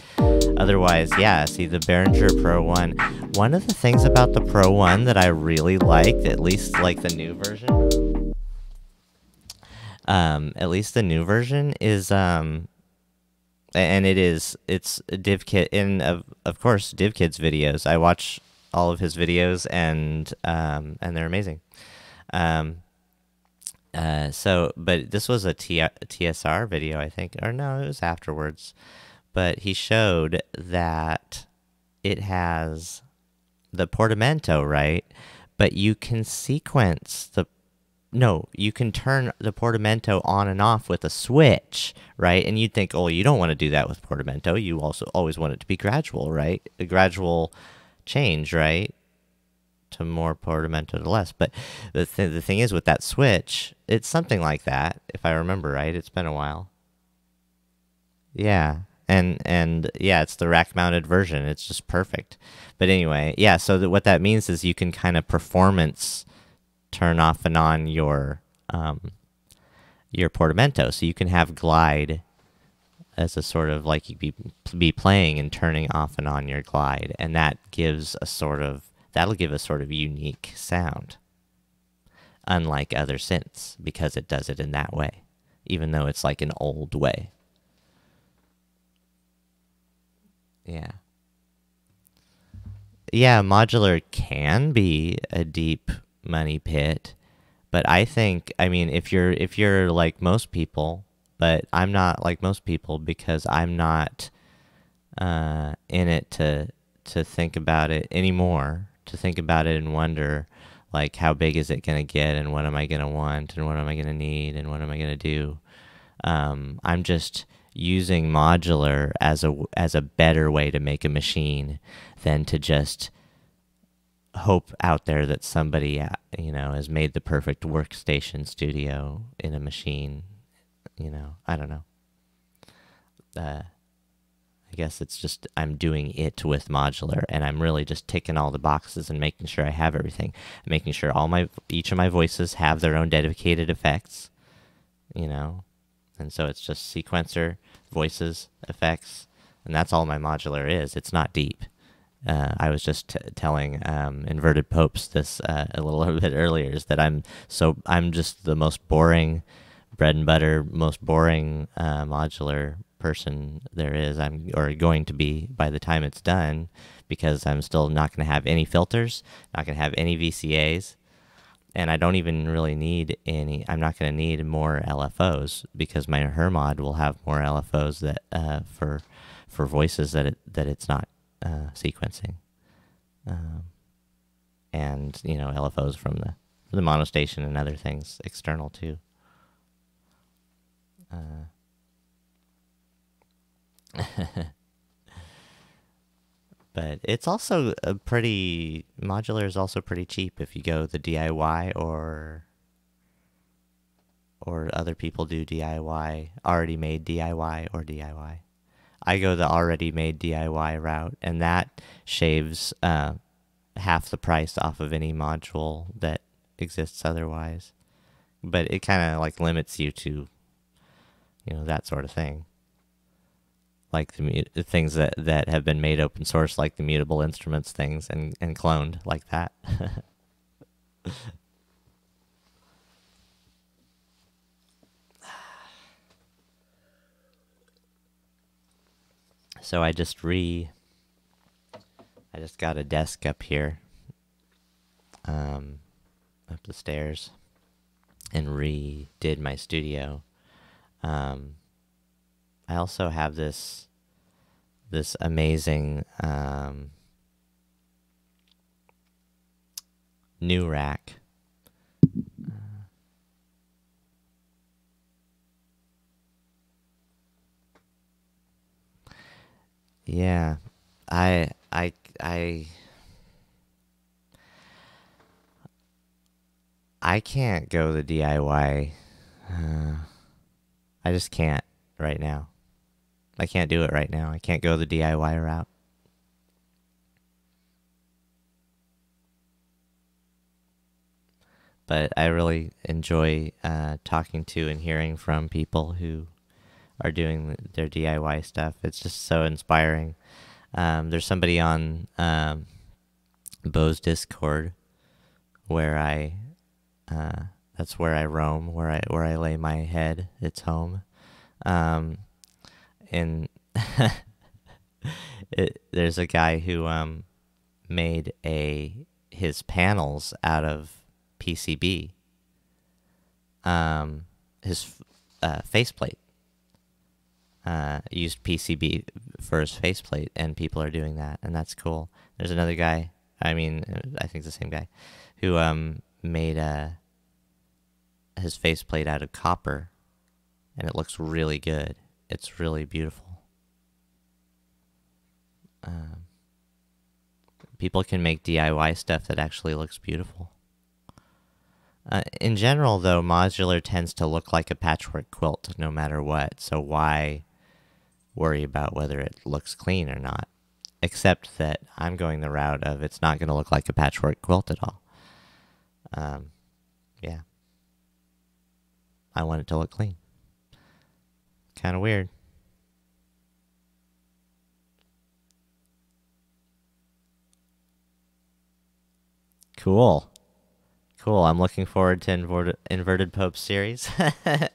Otherwise, yeah, see the Behringer Pro 1. One of the things about the Pro 1 that I really liked, at least like the new version, is and it's DivKid, and of course DivKid's videos. I watch all of his videos, and they're amazing. But this was a TSR video, I think, or no, it was afterwards. But he showed that it has the portamento, right? But you can sequence no, you can turn the portamento on and off with a switch, right? And you'd think, oh, you don't want to do that with portamento. You also always want it to be gradual, right? A gradual change, right? To more portamento to less. But the thing is with that switch, it's something like that, if I remember right. It's been a while. Yeah. And yeah, it's the rack mounted version. It's just perfect. But anyway, yeah, so what that means is you can kind of performance turn off and on your portamento. So you can have glide as a sort of like you be playing and turning off and on your glide, and that'll give a sort of unique sound, unlike other synths, because it does it in that way, even though it's like an old way. Yeah. Yeah, modular can be a deep money pit, but I mean, if you're like most people, but I'm not like most people because I'm not in it to think about it anymore, to think about it and wonder, like, how big is it going to get, and what am I going to want, and what am I going to need, and what am I going to do? I'm just using modular as a better way to make a machine than to just hope out there that somebody has made the perfect workstation studio in a machine. I don't know. I guess it's just I'm doing it with modular, and I'm really just ticking all the boxes and making sure I have everything, making sure each of my voices have their own dedicated effects, and so it's just sequencer, voices, effects, and that's all my modular is. It's not deep. I was just telling Inverted Popes this a little bit earlier, is that I'm just the most boring bread and butter, most boring modular person there is. Or going to be by the time it's done, because I'm still not going to have any filters, not going to have any VCAs. And I don't even really need any. I'm not going to need more LFOs, because my Hermod will have more LFOs that for voices that it's not sequencing, and LFOs from the monostation and other things external too. But it's also modular is also pretty cheap if you go the DIY or other people do DIY, already made DIY or DIY. I go the already made DIY route, and that shaves half the price off of any module that exists otherwise. But it kind of like limits you to, that sort of thing. Like the things that have been made open source, like the mutable instruments things, and cloned like that. So I just got a desk up here, up the stairs, and redid my studio. I also have this amazing new rack. Yeah, I can't go the DIY. I just can't right now. I can't do it right now. I can't go the DIY route. But I really enjoy talking to and hearing from people who are doing their DIY stuff. It's just so inspiring. There's somebody on Bo's Discord where that's where I roam, where I lay my head. It's home. And there's a guy who made his panels out of PCB. His faceplate. Used PCB for his faceplate, and people are doing that, and that's cool. There's another guy, I think it's the same guy, who made his faceplate out of copper, and it looks really good. It's really beautiful. People can make DIY stuff that actually looks beautiful. In general, though, modular tends to look like a patchwork quilt no matter what, so why worry about whether it looks clean or not? Except that I'm going the route of it's not going to look like a patchwork quilt at all. Yeah. I want it to look clean. Kind of weird. Cool. Cool. I'm looking forward to Inverted Pope series that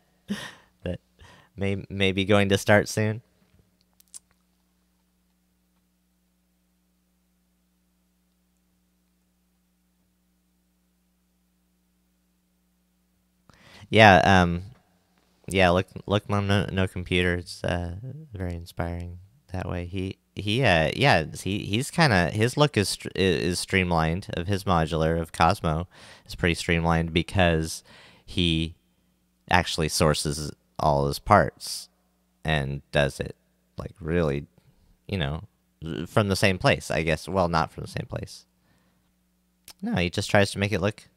may be going to start soon. Yeah, yeah, look Mom no Computer. It's very inspiring that way. He's kind of, his look is streamlined. Of his modular of Cosmo is pretty streamlined because he actually sources all his parts and does it like really, from the same place, I guess. Well, not from the same place. No, he just tries to make it look.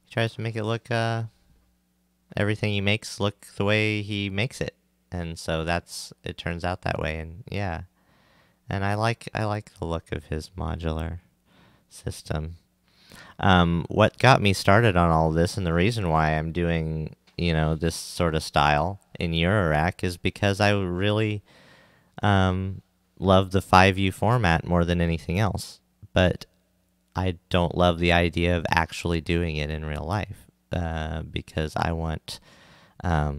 He tries to make it look. Everything he makes look the way he makes it, and so it turns out that way. And yeah, and I like the look of his modular system. What got me started on all this, and the reason why I'm doing this sort of style in Eurorack, is because I really love the 5U format more than anything else, but I don't love the idea of actually doing it in real life. Because I want I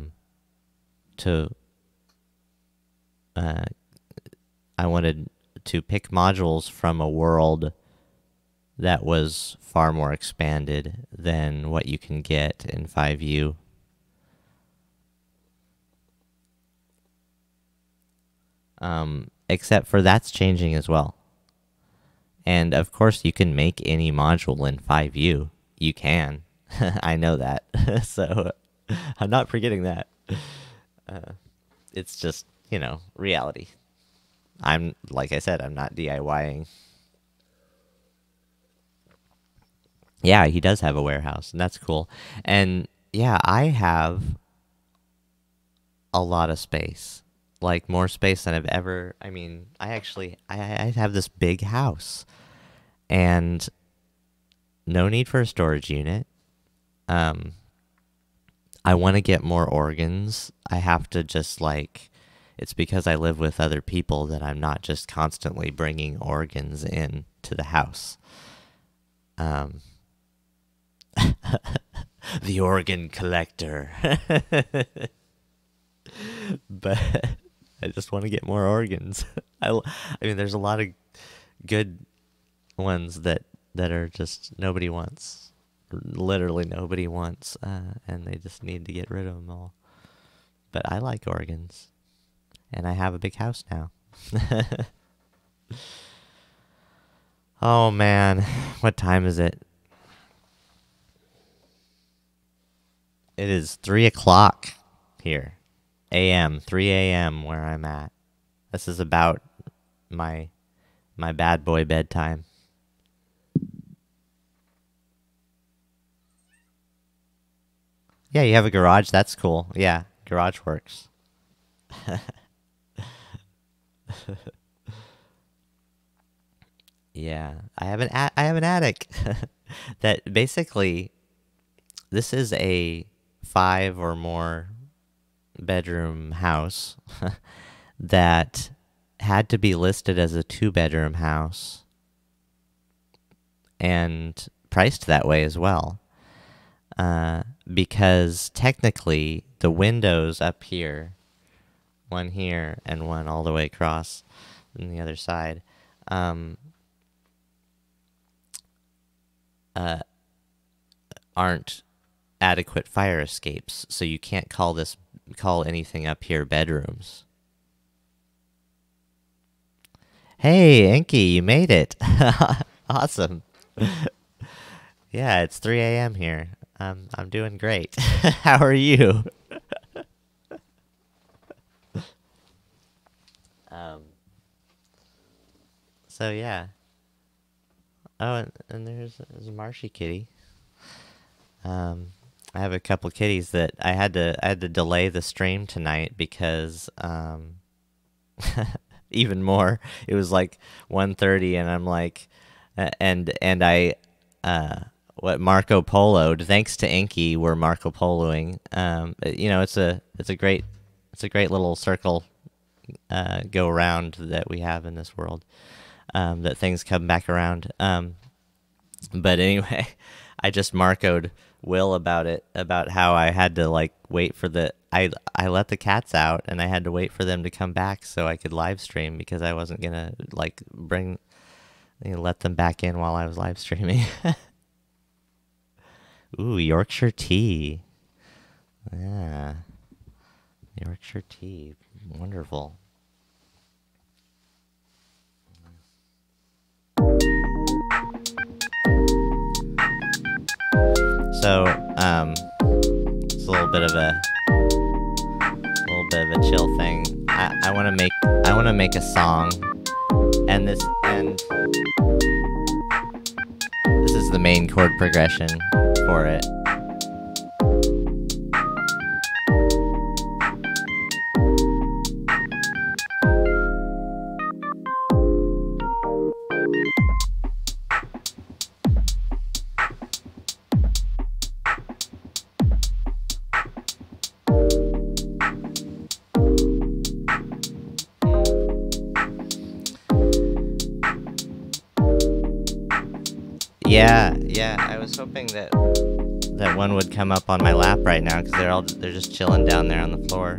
wanted to pick modules from a world that was far more expanded than what you can get in 5U. Except for that's changing as well. And of course you can make any module in 5U. You can. I know that, so I'm not forgetting that. It's just, reality. Like I said, I'm not DIYing. Yeah, he does have a warehouse, and that's cool. And yeah, I have a lot of space, like more space than I've ever. I mean, I have this big house, and no need for a storage unit. I want to get more organs. I have to just it's because I live with other people that I'm not just constantly bringing organs in to the house. The organ collector. But I just want to get more organs. I mean, there's a lot of good ones that are just nobody wants. Literally nobody wants, and they just need to get rid of them all. But I like organs, and I have a big house now. Oh man, what time is it? It is 3 o'clock here, a.m. 3 a.m. where I'm at. This is about my bad boy bedtime. Yeah, you have a garage. That's cool. Yeah, garage works. Yeah, I have an attic that basically, this is a 5 or more bedroom house that had to be listed as a 2-bedroom house and priced that way as well. Because technically the windows up here, one here and one all the way across on the other side, aren't adequate fire escapes, so you can't call anything up here bedrooms. Hey, Enki, you made it. Awesome. Yeah, it's 3 a.m. here. I'm doing great. How are you? So yeah. Oh, and there's a Marshy kitty. I have a couple kitties that I had to delay the stream tonight because even more. It was like 1:30, and I'm like, and I Marco Poloed. Thanks to Inky, we're Marco Poloing. It's a great little circle go around that we have in this world. That things come back around. But anyway, I just Marcoed Will about it, about how I had to like wait for I let the cats out and I had to wait for them to come back so I could live stream because I wasn't gonna like let them back in while I was live streaming. Ooh, Yorkshire tea. Yeah. Yorkshire tea. Wonderful. So, it's a little bit of a chill thing. I want to make a song, and this is the main chord progression for it. Yeah, I was hoping that one would come up on my lap right now because they're just chilling down there on the floor.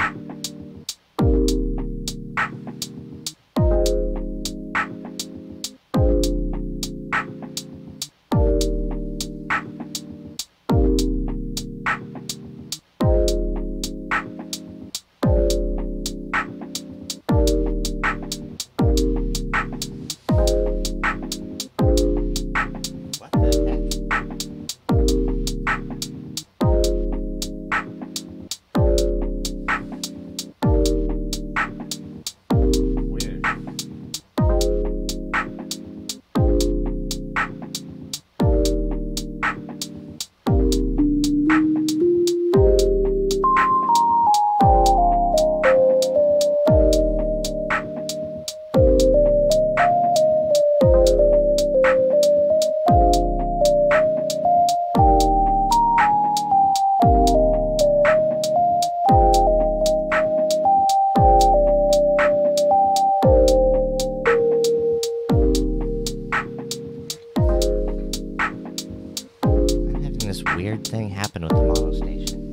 Thing happened with the mono station.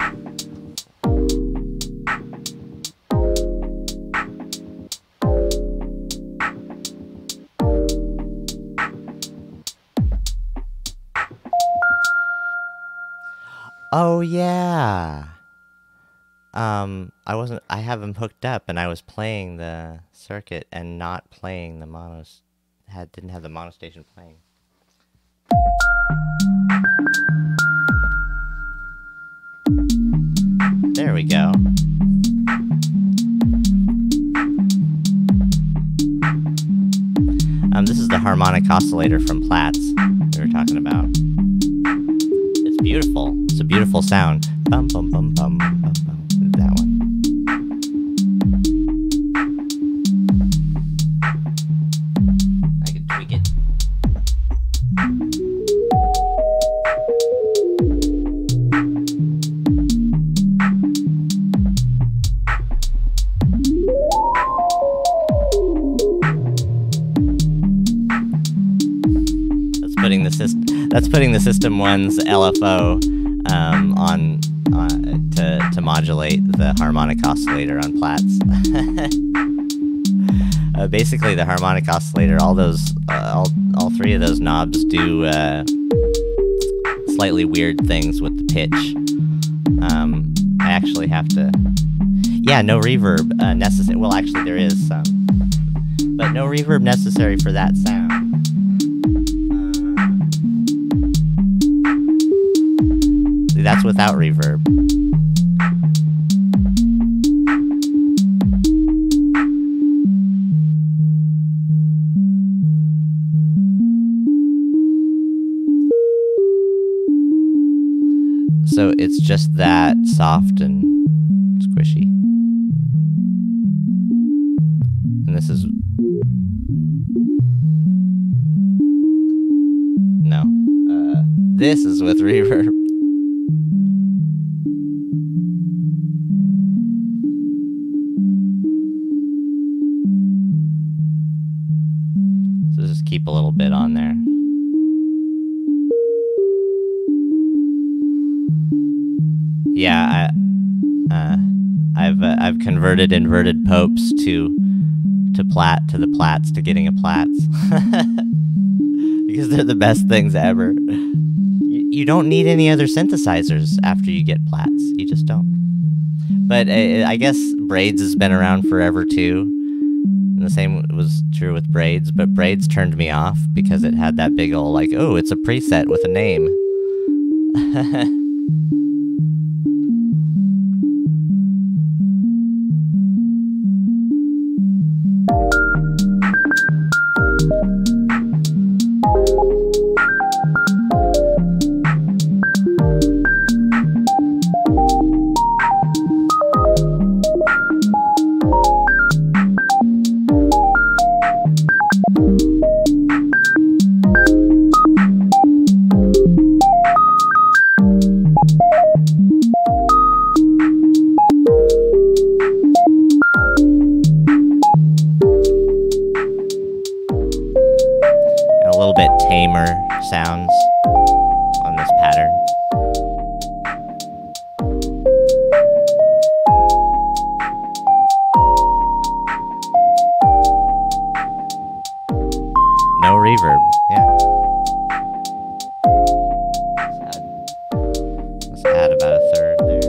Oh yeah. I have them hooked up and I was playing the circuit and not playing the monos. Didn't have the mono station playing. There we go. This is the Harmonic Oscillator from Platts we were talking about. It's beautiful. It's a beautiful sound. Bum bum bum bum bum bum. That one. I could tweak it. That's putting the System 1's LFO on to modulate the harmonic oscillator on Platts. Basically, the harmonic oscillator, all three of those knobs do slightly weird things with the pitch. I actually have to. Yeah, no reverb necessary. Well, actually, there is some, but no reverb necessary for that sound. See, that's without reverb. So it's just that soft and squishy. And this is... No. This is with reverb. So just keep a little bit on there. Yeah, I've converted inverted popes to the plats, to getting a plats. Because they're the best things ever. You don't need any other synthesizers after you get plats. You just don't. But I guess braids has been around forever too. And the same was true with braids, but braids turned me off because it had that big ol' like, oh, it's a preset with a name. Sounds on this pattern. No reverb, yeah. Let's add about a third there.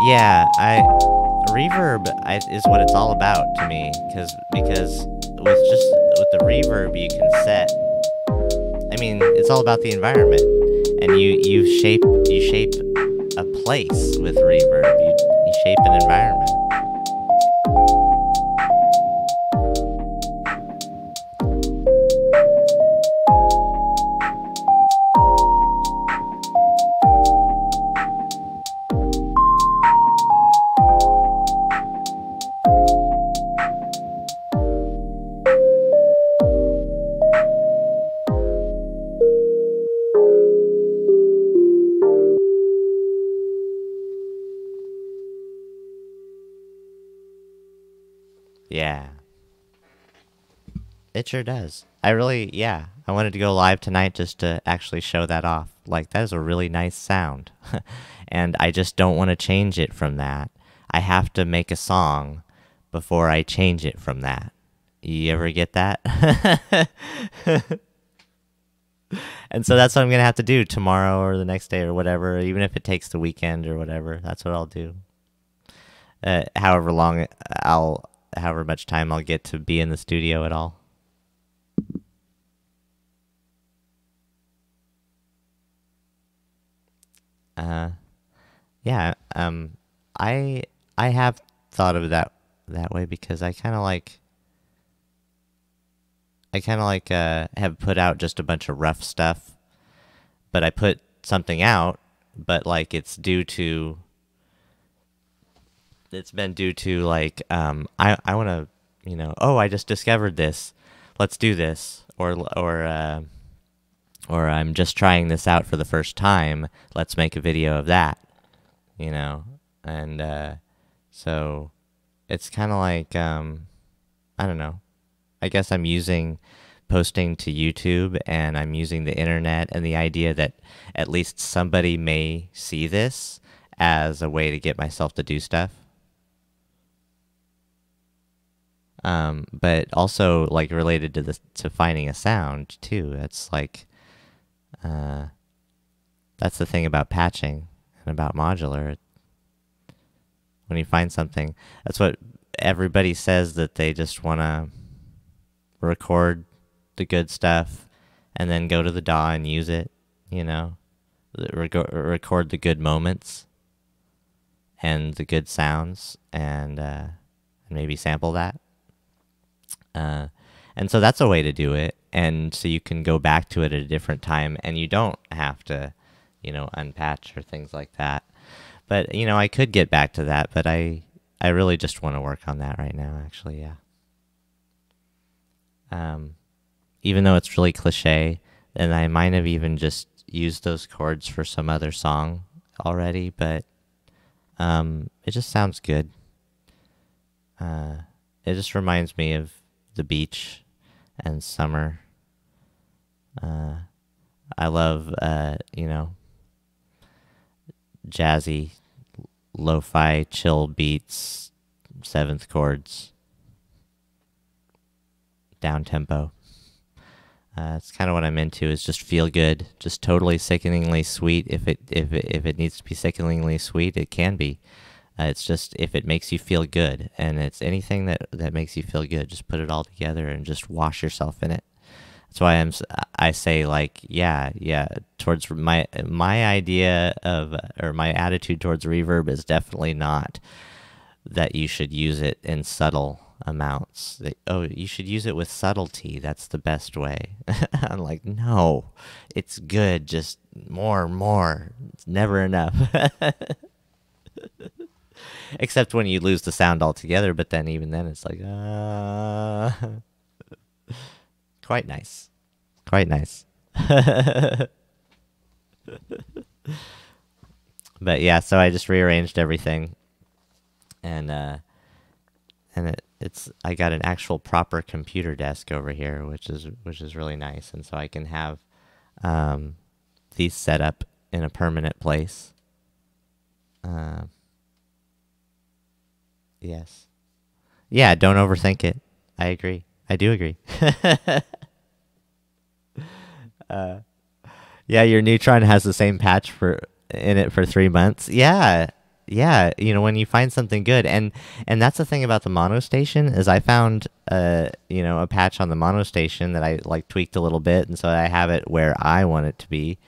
Yeah, reverb is what it's all about to me, because with the reverb you can set. I mean, it's all about the environment, and you shape a place with reverb. You shape an environment. Yeah. It sure does. I wanted to go live tonight just to actually show that off. Like, that is a really nice sound. And I just don't want to change it from that. I have to make a song before I change it from that. You ever get that? And so that's what I'm going to have to do tomorrow or the next day or whatever, even if it takes the weekend or whatever. That's what I'll do. However much time I'll get to be in the studio at all. Yeah, I have thought of that way because I kind of like have put out just a bunch of rough stuff, but I put something out, but like it's been due to like I want to, oh, I just discovered this, let's do this, or I'm just trying this out for the first time, let's make a video of that, and so it's kind of like I don't know, I guess I'm using posting to YouTube, and I'm using the internet and the idea that at least somebody may see this as a way to get myself to do stuff. but also like related to to finding a sound too. That's like, that's the thing about patching and about modular. When you find something, that's what everybody says, that they just want to record the good stuff and then go to the DAW and use it, record the good moments and the good sounds, and maybe sample that. And so that's a way to do it. And so you can go back to it at a different time, and you don't have to, unpatch or things like that. But, I could get back to that, but I really just want to work on that right now, actually, yeah. Even though it's really cliche, and I might have even just used those chords for some other song already, but it just sounds good. It just reminds me of the beach and summer. I love, jazzy, lo-fi, chill beats, seventh chords, down tempo. It's kind of what I'm into, is just feel good, just totally sickeningly sweet. If it needs to be sickeningly sweet, it can be. It's just if it makes you feel good, and it's anything that makes you feel good, just put it all together and just wash yourself in it. That's why I say, like, yeah. Towards my idea of, or my attitude towards reverb is definitely not that you should use it in subtle amounts. You should use it with subtlety. That's the best way. I'm like, no, it's good. Just more. It's never enough. Except when you lose the sound altogether, but then even then it's like, quite nice. But yeah, so I just rearranged everything, and it's I got an actual proper computer desk over here, which is really nice, and so I can have these set up in a permanent place. Yes. Yeah, don't overthink it. I agree. I do agree. Yeah, your Neutron has the same patch in it for 3 months. Yeah. When you find something good, and that's the thing about the mono station, is I found a patch on the mono station that I like tweaked a little bit, and so I have it where I want it to be,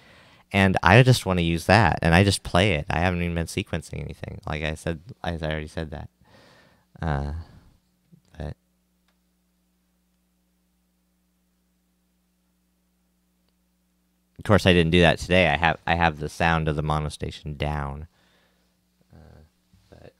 and I just want to use that, and I just play it. I haven't even been sequencing anything, like I said. I already said that. But of course, I didn't do that today. I have the sound of the mono station down. But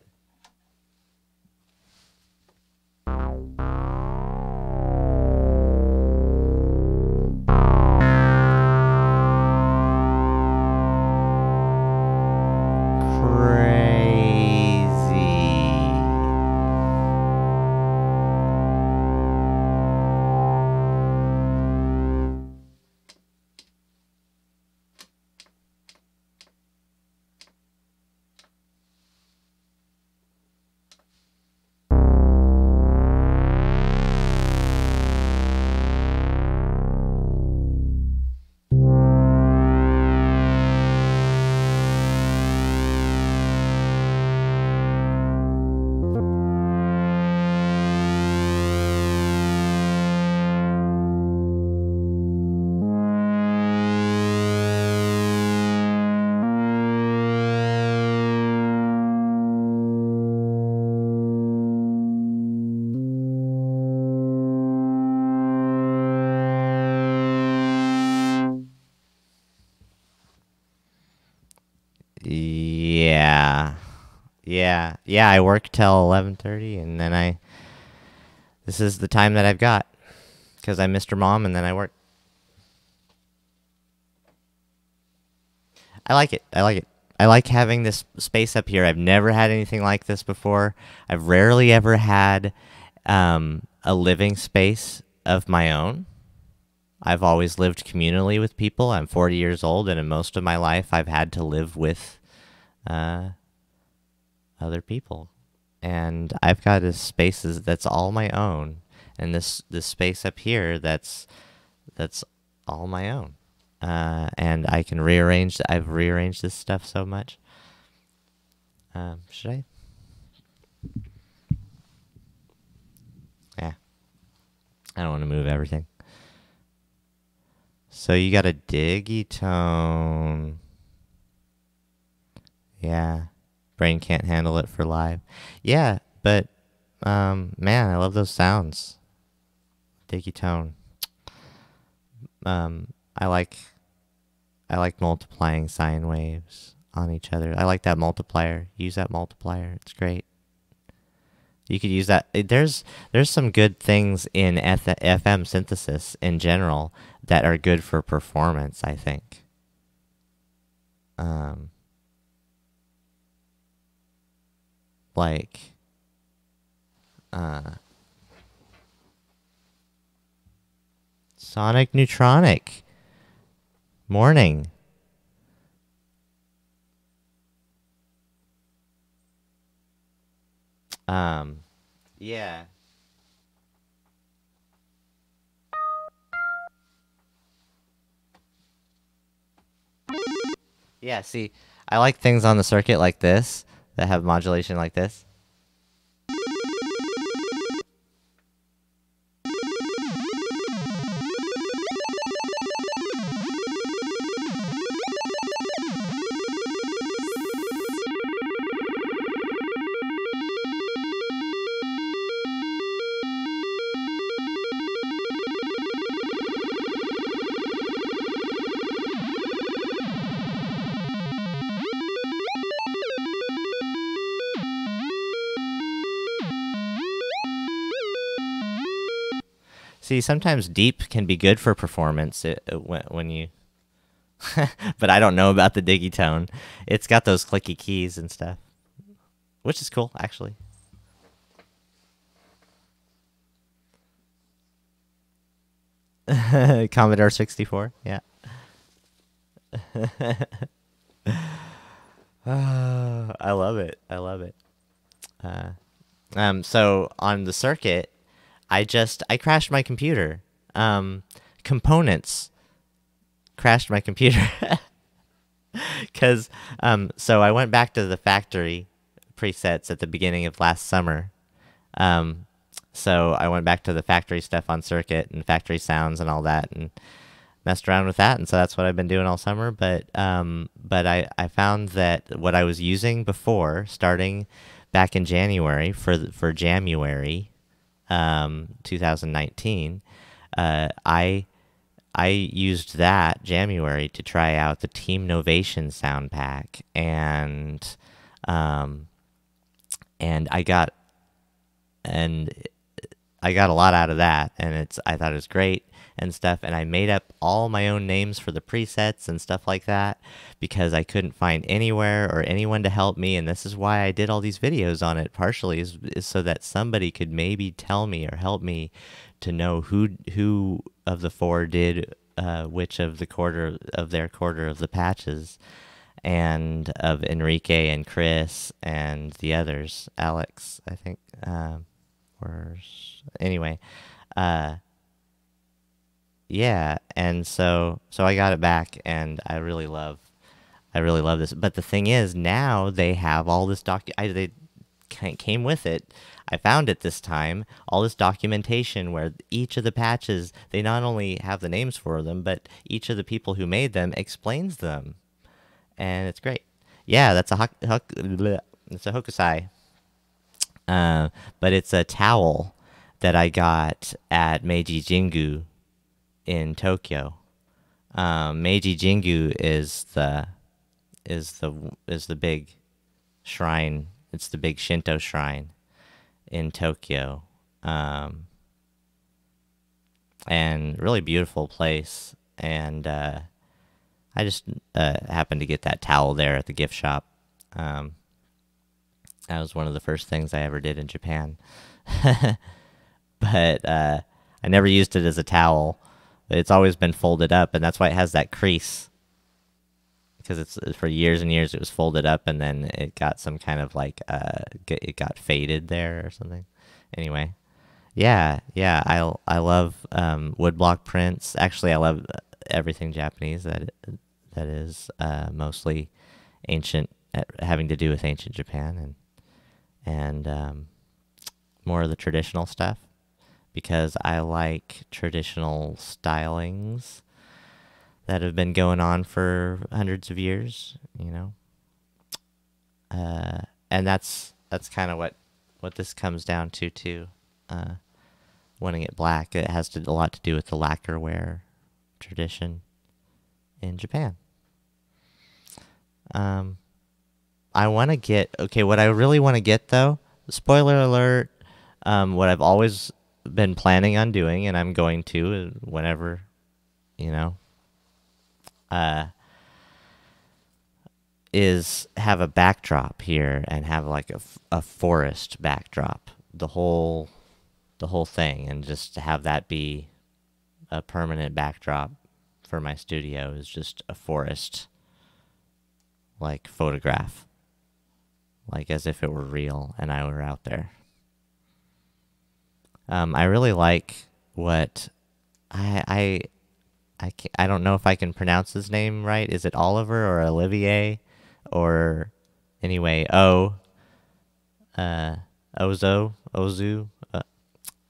yeah, I work till 11:30, and then this is the time that I've got, because I'm Mr. Mom, and then I work. I like it. I like having this space up here. I've never had anything like this before. I've rarely ever had a living space of my own. I've always lived communally with people. I'm 40 years old, and in most of my life, I've had to live with other people. and I've got this spaces that's all my own, and this space up here that's all my own. And I can rearrange. I've rearranged this stuff so much. Should I? Yeah. I don't want to move everything. So you got a digitone. Yeah. Brain can't handle it for live. Yeah, but man, I love those sounds. Digitone. I like multiplying sine waves on each other. I like that multiplier. Use that multiplier. It's great. You could use that. There's some good things in FM synthesis in general that are good for performance, I think. Like sonic neutronic. Morning. Yeah. Yeah, see, I like things on the circuit like this that have modulation like this. See, sometimes deep can be good for performance when you... but I don't know about the digitone. It's got those clicky keys and stuff, which is cool, actually. Commodore 64, yeah. I love it. I love it. So on the circuit, I crashed my computer. Components crashed my computer. Cause so I went back to the factory presets at the beginning of last summer. So I went back to the factory stuff on circuit and factory sounds and all that, and messed around with that, and so that's what I've been doing all summer. But I found that what I was using before, starting back in January for January, 2019, I used that January to try out the Team Novation sound pack, and I got a lot out of that, and I thought it was great and stuff, and I made up all my own names for the presets and stuff like that because I couldn't find anywhere or anyone to help me, and this is why I did all these videos on it, partially is so that somebody could maybe tell me or help me to know who of the four did which of their quarter of the patches, and of Enrique and Chris and the others, Alex, I think, or anyway, yeah, and so I got it back, and I really love this. But the thing is, now they have all this they came with it. I found it this time, all this documentation where each of the patches, they not only have the names for them, but each of the people who made them explains them, and it's great. Yeah, that's it's a hokusai. But it's a towel that I got at Meiji Jingu in Tokyo. Meiji Jingu is the big shrine. It's the big Shinto shrine in Tokyo, and really beautiful place. And I just happened to get that towel there at the gift shop. That was one of the first things I ever did in Japan. But I never used it as a towel. It's always been folded up, and that's why it has that crease. because it's for years and years it was folded up, and then it got some kind of like it got faded there or something. Anyway, yeah, I love woodblock prints. Actually, I love everything Japanese that is mostly ancient, having to do with ancient Japan, and more of the traditional stuff, because I like traditional stylings that have been going on for hundreds of years, you know. And that's kind of what this comes down to too. Wanting it black, it has a lot to do with the lacquerware tradition in Japan. I want to get, okay, what I really want to get though, spoiler alert, what I've always been planning on doing, and I'm going to whenever, you know, is have a backdrop here and have like a forest backdrop, the whole thing, and just to have that be a permanent backdrop for my studio is just a forest, like photograph, like as if it were real and I were out there. I really like what I don't know if I can pronounce his name right. Is it Oliver or Olivier, or anyway Ozu?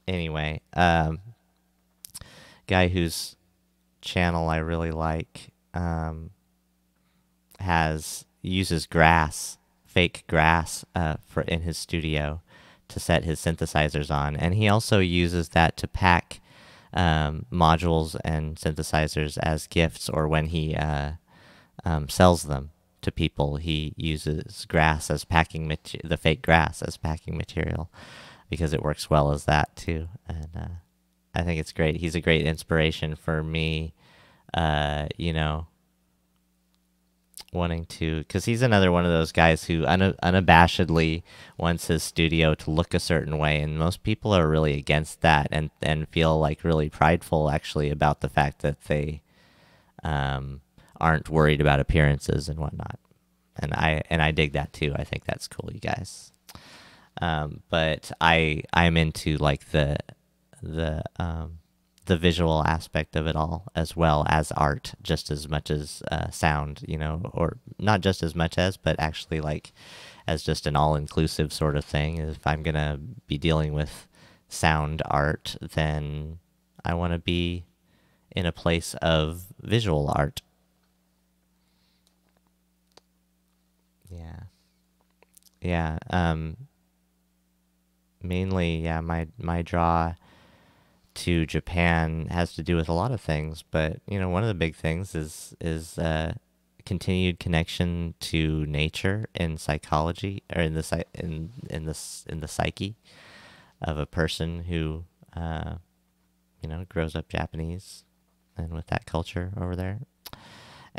Anyway, guy whose channel I really like uses fake grass for in his studio to set his synthesizers on, and he also uses that to pack modules and synthesizers as gifts, or when he sells them to people, he uses grass as the fake grass as packing material, because it works well as that too. And I think it's great. He's a great inspiration for me, you know, wanting to, because he's another one of those guys who unabashedly wants his studio to look a certain way, and most people are really against that, and feel like really prideful actually about the fact that they aren't worried about appearances and whatnot. And I dig that too. I think that's cool, you guys. But I'm into like the visual aspect of it all, as well as art, just as much as sound, you know, or not just as much as, but actually like as just an all-inclusive sort of thing. If I'm gonna be dealing with sound art, then I want to be in a place of visual art. Yeah. Mainly, yeah, my draw to Japan has to do with a lot of things, but you know, one of the big things is continued connection to nature in psychology, or in the psyche of a person who you know, grows up Japanese and with that culture over there.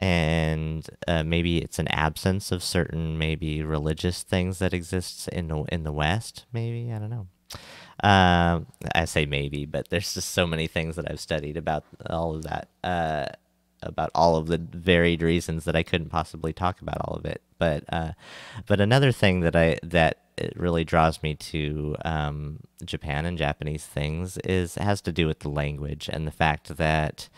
And maybe it's an absence of certain maybe religious things that exists in the West. Maybe, I don't know. I say maybe, but there's just so many things that I've studied about all of that, about all of the varied reasons that I couldn't possibly talk about all of it. But another thing that it really draws me to Japan and Japanese things has to do with the language, and the fact that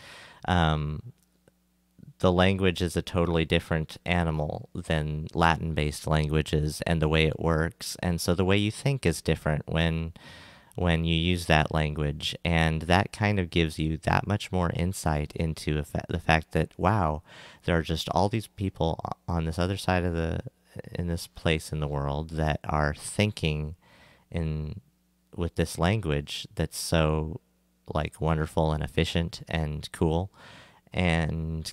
the language is a totally different animal than Latin-based languages, and the way it works. And so the way you think is different when you use that language, and that kind of gives you that much more insight into the fact that, wow, there are just all these people on this other side of in this place in the world that are thinking with this language that's so like wonderful and efficient and cool, and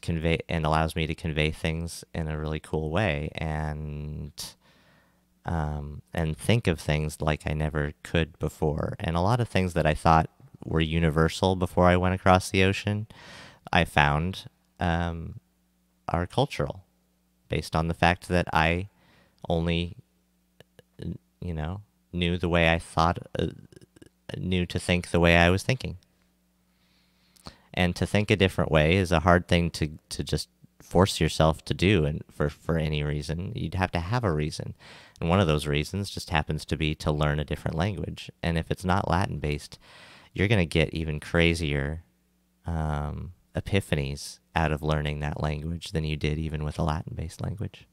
allows me to convey things in a really cool way, and think of things like I never could before. And a lot of things that I thought were universal before I went across the ocean, I found are cultural, based on the fact that I only, you know, knew the way I thought, knew to think the way I was thinking. And to think a different way is a hard thing to just force yourself to do, and for any reason. You'd have to have a reason. And one of those reasons just happens to be to learn a different language. And if it's not Latin based, you're going to get even crazier epiphanies out of learning that language than you did even with a Latin based language.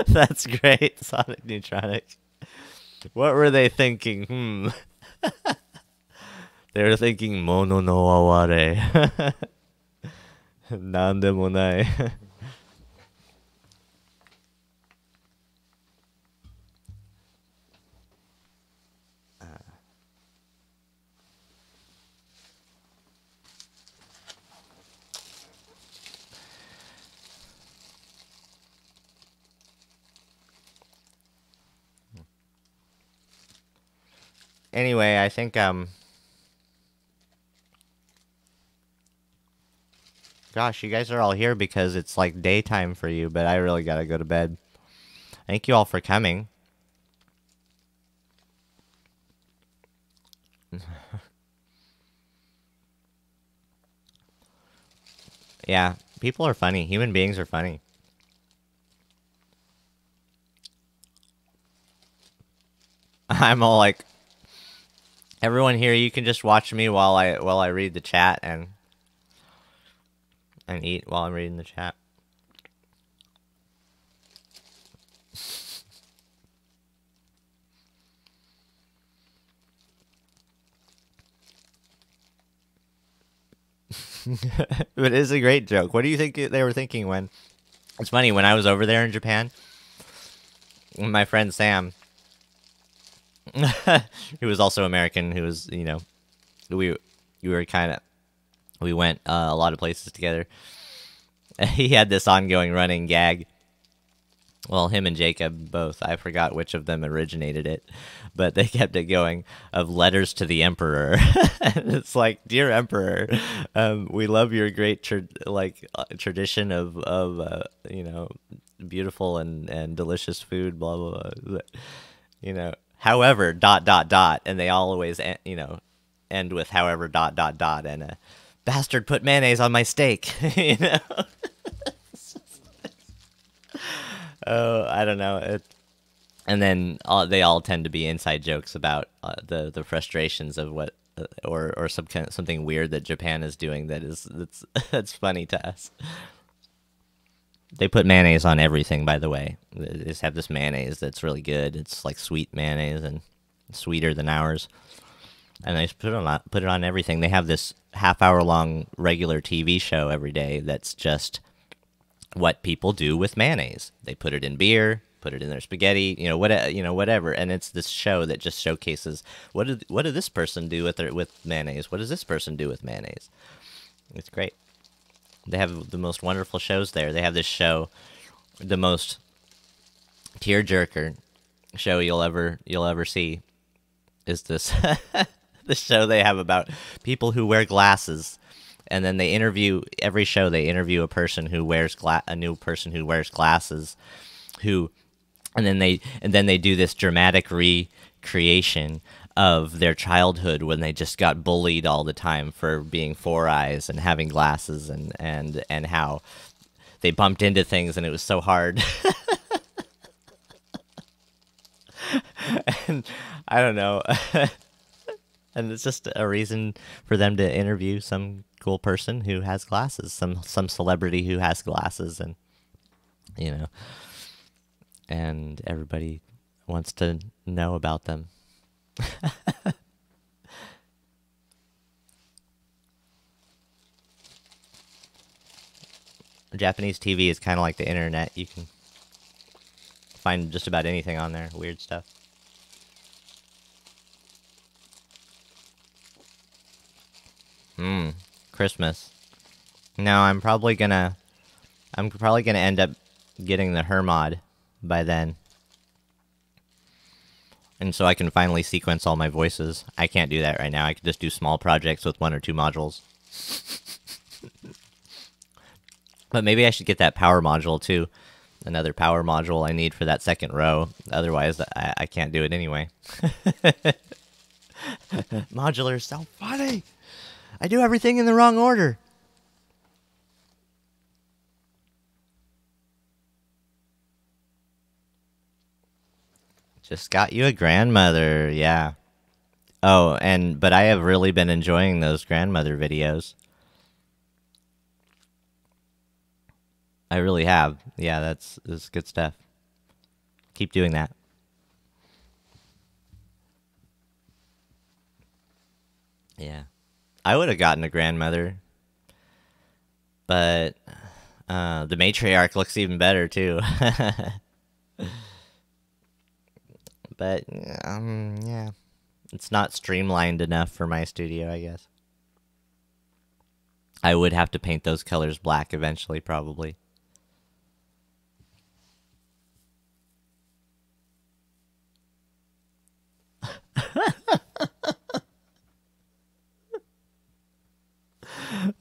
That's great, Sonic Neutronic. What were they thinking? They were thinking mono no aware. Nandemo nai. Anyway, I think gosh, you guys are all here because it's like daytime for you, but I really gotta go to bed. Thank you all for coming. Yeah, people are funny. Human beings are funny. I'm all like, everyone here, you can just watch me while I read the chat and eat while I'm reading the chat. But it is a great joke. What do you think they were thinking when... It's funny, when I was over there in Japan, my friend Sam, who was also American, who was, you know, we were kind of... We went a lot of places together. He had this ongoing running gag. Well, him and Jacob both. I forgot which of them originated it, but they kept it going, of letters to the emperor. It's like, dear emperor, we love your great tradition of you know, beautiful and delicious food, blah blah blah. You know, however, ... and they always you know, end with however ... and bastard put mayonnaise on my steak. You know. Oh, I don't know. And then they all tend to be inside jokes about the frustrations of what or something weird that Japan is doing that's funny to us. They put mayonnaise on everything, by the way. They just have this mayonnaise that's really good. It's like sweet mayonnaise and sweeter than ours. And they put it on everything. They have this half-hour-long regular TV show every day that's just what people do with mayonnaise. They put it in beer, put it in their spaghetti, you know, whatever. And it's this show that just showcases what did this person do with mayonnaise? What does this person do with mayonnaise? It's great. They have the most wonderful shows there. They have this show, the most tearjerker show you'll ever see, is this the show they have about people who wear glasses. And then they interview, every show they interview a person who wears a new person who wears glasses, and then they do this dramatic recreation of their childhood when they just got bullied all the time for being four eyes and having glasses, and how they bumped into things and it was so hard. And I don't know. And it's just a reason for them to interview some cool person who has glasses, some celebrity who has glasses, and you know, and everybody wants to know about them. Japanese TV is kind of like the internet. You can find just about anything on there, weird stuff. Christmas. No, I'm probably gonna end up getting the Hermod by then. And so I can finally sequence all my voices. I can't do that right now. I can just do small projects with 1 or 2 modules. But maybe I should get that power module too. another power module I need for that second row. Otherwise, I can't do it anyway. Modular is so funny. I do everything in the wrong order. Just got you a grandmother, yeah. Oh, but I have really been enjoying those grandmother videos. I really have. Yeah, that's good stuff. Keep doing that. Yeah. I would have gotten a grandmother. But the matriarch looks even better, too. But, yeah. It's not streamlined enough for my studio, I guess. I would have to paint those colors black eventually, probably.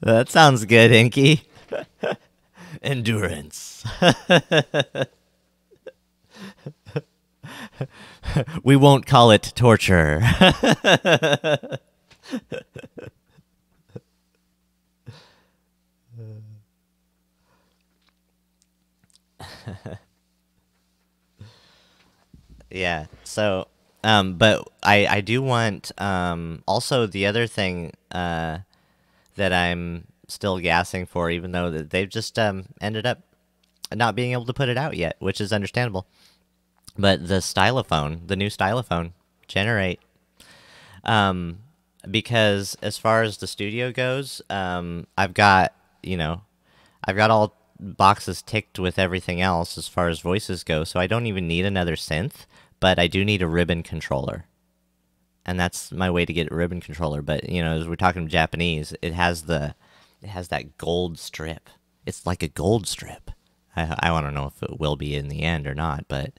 That sounds good, Inky. Endurance. We won't call it torture. Yeah, so, but I do want, also the other thing, that I'm still gassing for, even though that they've just, ended up not being able to put it out yet, which is understandable. But the stylophone, the new stylophone, Generate, because as far as the studio goes, I've got all boxes ticked with everything else as far as voices go, so I don't even need another synth, but I do need a ribbon controller. And that's my way to get a ribbon controller. But, as we're talking Japanese, it has that gold strip. It's like a gold strip. I want to know if it will be in the end or not, but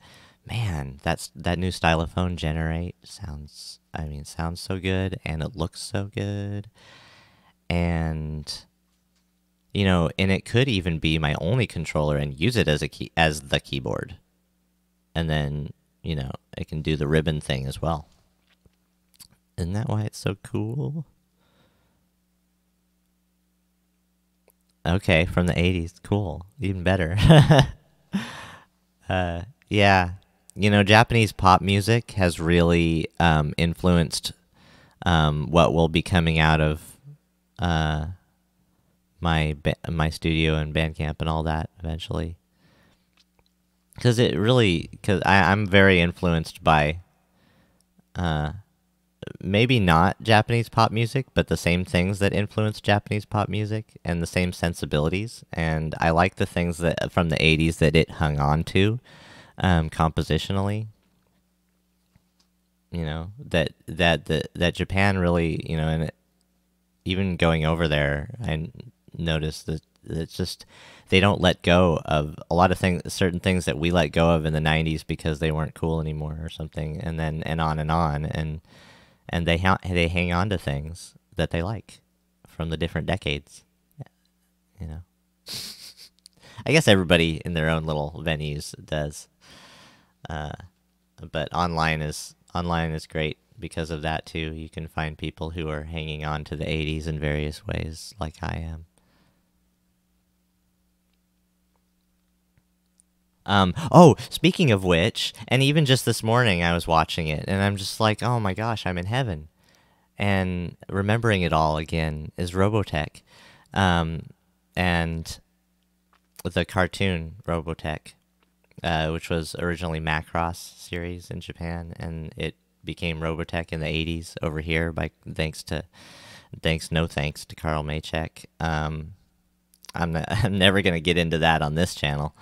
man, that new stylophone Generate sounds so good, and it looks so good. And and it could even be my only controller and use it as the keyboard. And then, it can do the ribbon thing as well. Isn't that why it's so cool? Okay, from the 80s. Cool. Even better. Yeah. Japanese pop music has really influenced what will be coming out of my studio and Bandcamp and all that eventually. Because I'm very influenced by maybe not Japanese pop music, but the same things that influence Japanese pop music and the same sensibilities. And I like the things that from the 80s that it hung on to compositionally. That Japan really, and even going over there, I noticed that it's just they don't let go of a lot of things, certain things that we let go of in the 90s because they weren't cool anymore or something, and on and they hang on to things that they like from the different decades. I guess everybody in their own little venues does, but online is great because of that too. You can find people who are hanging on to the 80s in various ways, like I am. Speaking of which, and even just this morning I was watching it, and I'm just like, oh my gosh, I'm in heaven. And remembering it all again is Robotech. And the cartoon Robotech, which was originally Macross series in Japan, and it became Robotech in the 80s over here thanks to Carl Maychek. I'm never going to get into that on this channel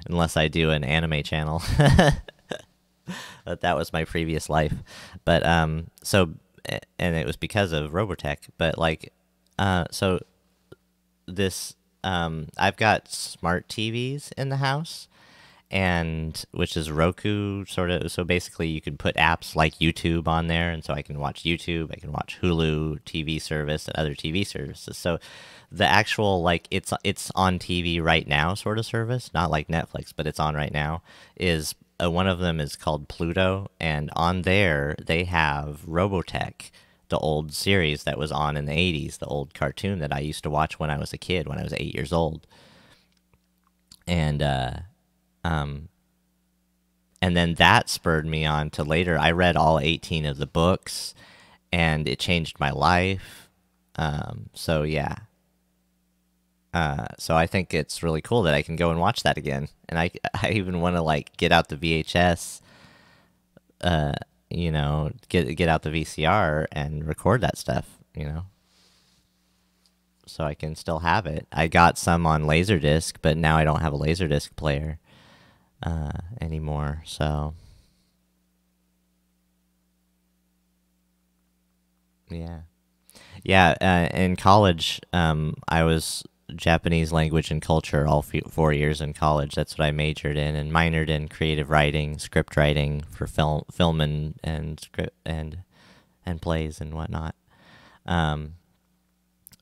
unless I do an anime channel. But that was my previous life. But and it was because of Robotech. But so this I've got smart TVs in the house, and which is Roku sort of. So basically, you can put apps like YouTube on there, and so I can watch YouTube, I can watch Hulu TV service and other TV services. So the actual like it's on TV right now sort of service, not like Netflix, but it's on right now. Is one of them is called Pluto, and on there they have Robotech, the old series that was on in the 80s, the old cartoon that I used to watch when I was a kid, when I was 8 years old. And um, and then that spurred me on to later. I read all 18 of the books, and it changed my life. So yeah. So I think it's really cool that I can go and watch that again, and I even want to like get out the VHS, get out the VCR and record that stuff, so I can still have it. I got some on Laserdisc, but now I don't have a Laserdisc player anymore. So yeah. In college, I was Japanese language and culture all 4 years in college. That's what I majored in, and minored in creative writing, script writing for film and script and plays and whatnot.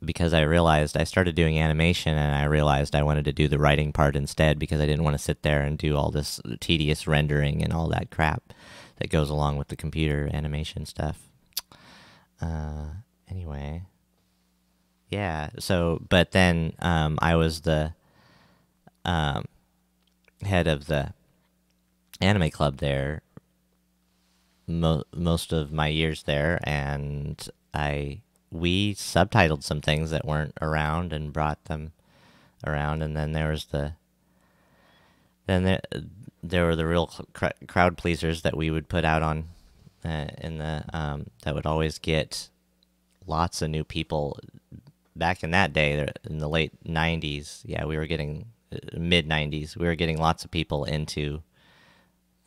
Because I started doing animation, and I realized I wanted to do the writing part instead, because I didn't want to sit there and do all this tedious rendering and all that crap that goes along with the computer animation stuff. Anyway. Yeah, so, but then I was the head of the anime club there most of my years there, and we subtitled some things that weren't around and brought them around, and then there were the real crowd pleasers that we would put out on that would always get lots of new people. Back in that day, in the late 90s, yeah, we were getting, mid 90s, we were getting lots of people into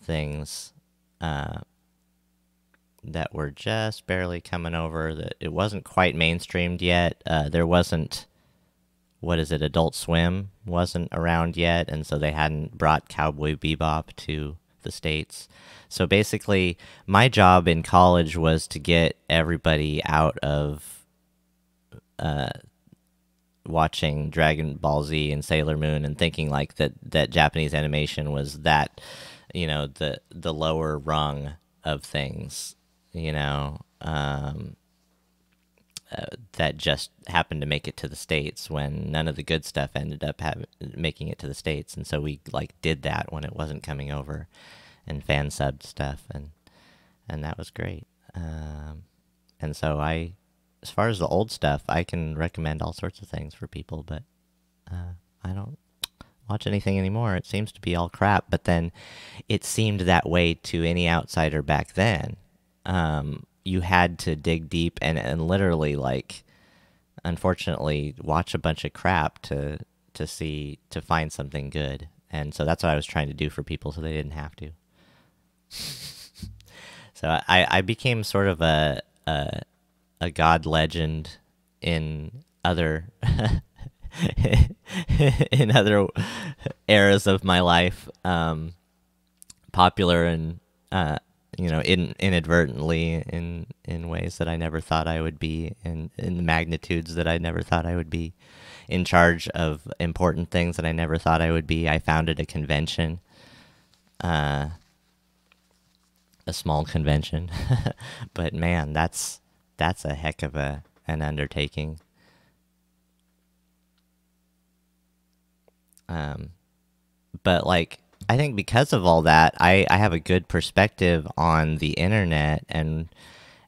things that were just barely coming over. That it wasn't quite mainstreamed yet. There wasn't, Adult Swim wasn't around yet, and so they hadn't brought Cowboy Bebop to the States. So basically, my job in college was to get everybody out of watching Dragon Ball Z and Sailor Moon and thinking like that Japanese animation was that, the lower rung of things, that just happened to make it to the States, when none of the good stuff ended up making it to the States. And so we like did that when it wasn't coming over, and fan subbed stuff, and that was great. And so as far as the old stuff, I can recommend all sorts of things for people, but I don't watch anything anymore. It seems to be all crap, but then it seemed that way to any outsider back then. You had to dig deep and literally, like, unfortunately, watch a bunch of crap to find something good. And so that's what I was trying to do for people, so they didn't have to. So I became sort of a god legend in other in other eras of my life, popular and inadvertently in ways that I never thought I would be, in the magnitudes that I never thought I would be, in charge of important things that I never thought I would be. I founded a convention, a small convention, but man, that's a heck of an undertaking. But like, I think because of all that, I have a good perspective on the internet and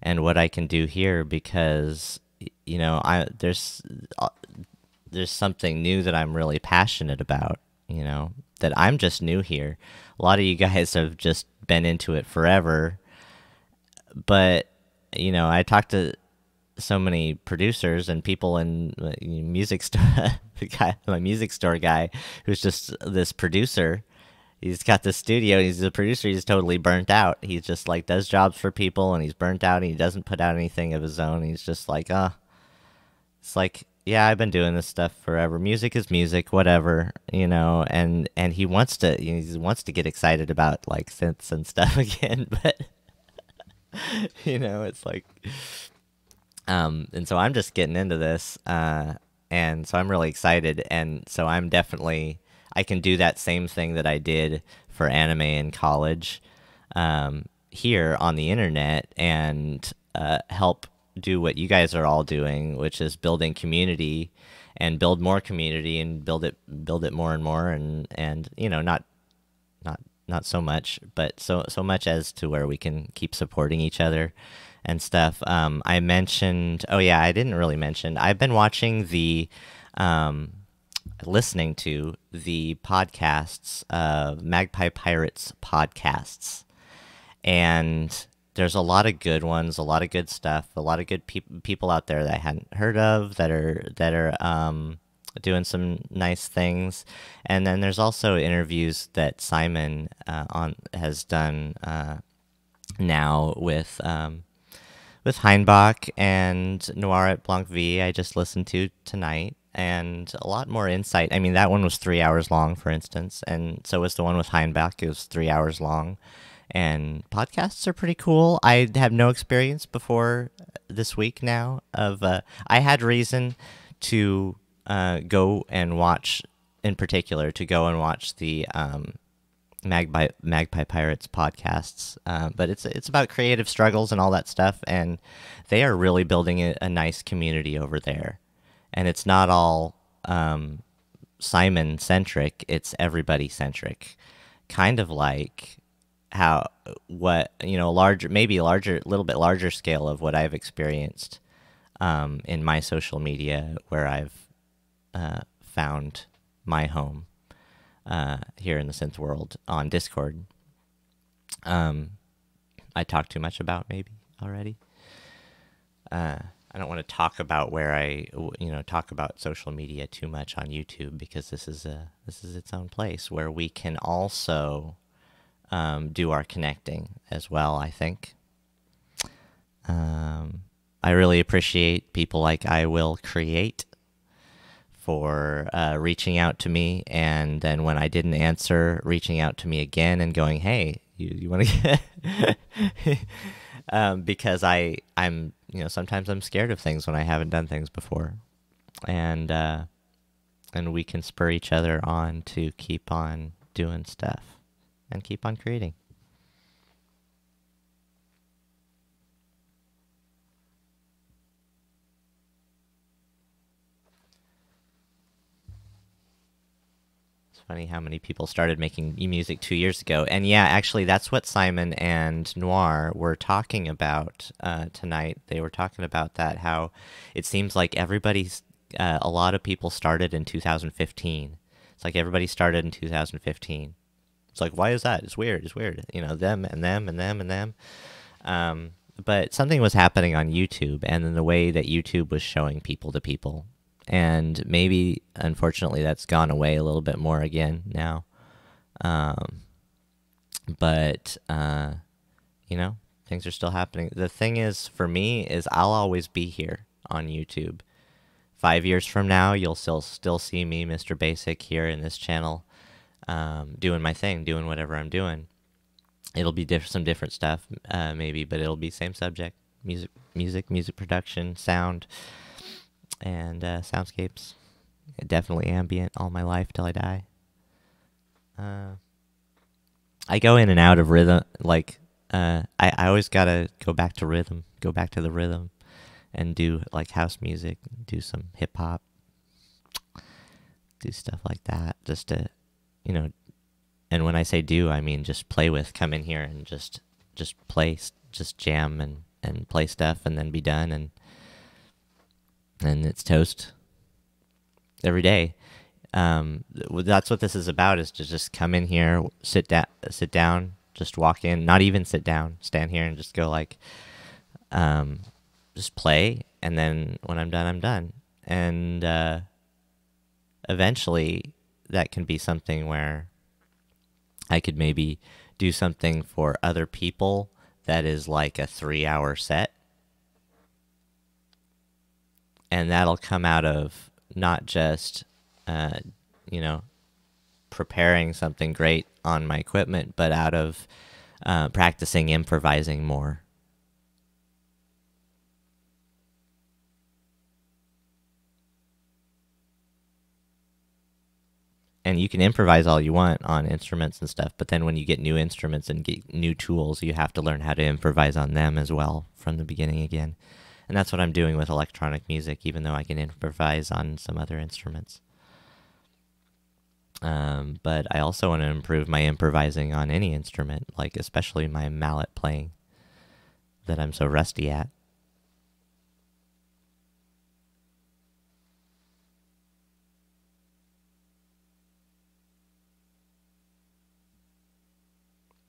what I can do here, because there's something new that I'm really passionate about, that I'm just new here. A lot of you guys have just been into it forever, but I talked to so many producers and people in music store, my music store guy, who's just this producer. He's got this studio. He's a producer. He's totally burnt out. He's just like does jobs for people, and he's burnt out. And he doesn't put out anything of his own. He's just like, it's like yeah, I've been doing this stuff forever. Music is music, whatever, you know. And he wants to, he wants to get excited about like synths and stuff again, but you know, it's like, and so I'm just getting into this, and so I'm really excited, and so I'm definitely I can do that same thing that I did for anime in college, here on the internet, and help do what you guys are all doing, which is building community, and build more community, and build it more and more, and you know, not not so much, but so much as to where we can keep supporting each other and stuff. I mentioned, oh yeah, I didn't really mention. I've been watching listening to the podcasts of Magpie Pirates podcasts, and there's a lot of good ones, a lot of good stuff, a lot of good people out there that I hadn't heard of that are doing some nice things. And then there's also interviews that Simon on has done now with Heinbach and Noir at Blanc V. I just listened to tonight, and a lot more insight. I mean, that one was 3 hours long, for instance, and so was the one with Heinbach. It was 3 hours long. And podcasts are pretty cool. I have no experience before this week now of I had reason to go and watch, in particular, to go and watch the Magpie Pirates podcasts, but it's about creative struggles and all that stuff, and they are really building a nice community over there, and it's not all Simon centric; it's everybody centric, kind of like how what you know larger maybe a little bit larger scale of what I've experienced in my social media, where I've found my home here in the synth world on Discord. I talked too much about maybe already. I don't want to talk about where talk about social media too much on YouTube, because this is its own place where we can also do our connecting as well, I think. I really appreciate people like I Will Create for reaching out to me, and then when I didn't answer, reaching out to me again and going, "Hey, you want to get?" Because I'm sometimes I'm scared of things when I haven't done things before, and we can spur each other on to keep on doing stuff and keep on creating. Funny how many people started making music 2 years ago. And yeah, actually, that's what Simon and Noir were talking about tonight. They were talking about that, how it seems like a lot of people started in 2015. It's like everybody started in 2015. It's like, why is that? It's weird. It's weird. Them and them and them and them. But something was happening on YouTube, and then the way that YouTube was showing people to people. And maybe, unfortunately, that's gone away a little bit more again now. But things are still happening. The thing is, for me, is I'll always be here on YouTube. 5 years from now, you'll still see me, Mr. Basic, here in this channel, doing my thing, doing whatever I'm doing. It'll be some different stuff, maybe, but it'll be same subject: music production, sound, and soundscapes. Definitely ambient all my life till I die. I go in and out of rhythm. Like I always gotta go back to rhythm, go back to the rhythm, and do like house music, do some hip hop, do stuff like that, just to, And when I say do, I mean just play with. Come in here and just play, just jam and play stuff, and then be done, and it's toast every day. That's what this is about, is to just come in here, sit down, just walk in, not even sit down, stand here and just go like, just play, and then when I'm done, I'm done. And eventually that can be something where I could maybe do something for other people that is like a 3-hour set. And that'll come out of not just, you know, preparing something great on my equipment, but out of practicing improvising more. And you can improvise all you want on instruments and stuff, but then when you get new instruments and get new tools, you have to learn how to improvise on them as well from the beginning again. And that's what I'm doing with electronic music, even though I can improvise on some other instruments. But I also want to improve my improvising on any instrument, like especially my mallet playing that I'm so rusty at.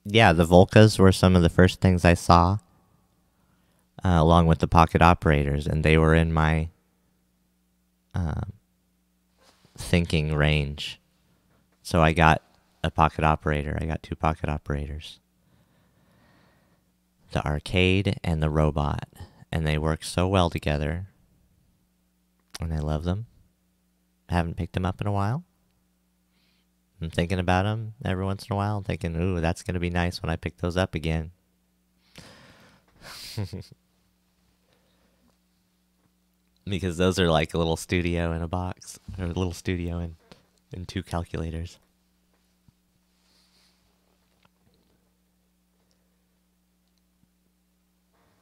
Yeah, the Volcas were some of the first things I saw, along with the pocket operators, and they were in my thinking range. So I got a pocket operator. I got 2 pocket operators. The arcade and the robot. And they work so well together. And I love them. I haven't picked them up in a while. I'm thinking about them every once in a while. I'm thinking, ooh, that's going to be nice when I pick those up again. Because those are like a little studio in a box. Or a little studio in 2 calculators.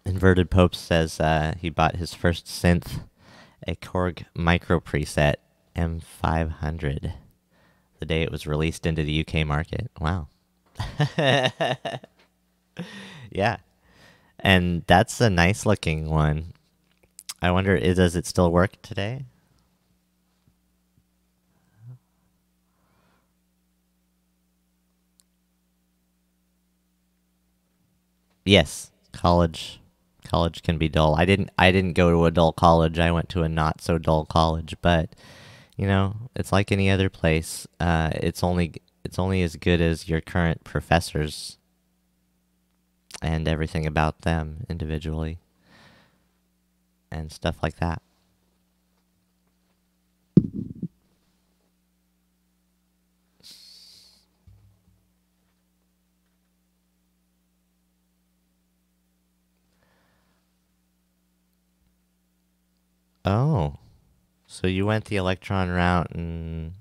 Inverted Pope says he bought his first synth, a Korg Micro Preset M500, the day it was released into the UK market. Wow. Yeah. And that's a nice looking one. I wonder, does it still work today? Yes, college can be dull. I didn't go to a dull college. I went to a not so dull college, but you know, it's like any other place. It's only as good as your current professors and everything about them individually and stuff like that. Oh, so you went the electron route and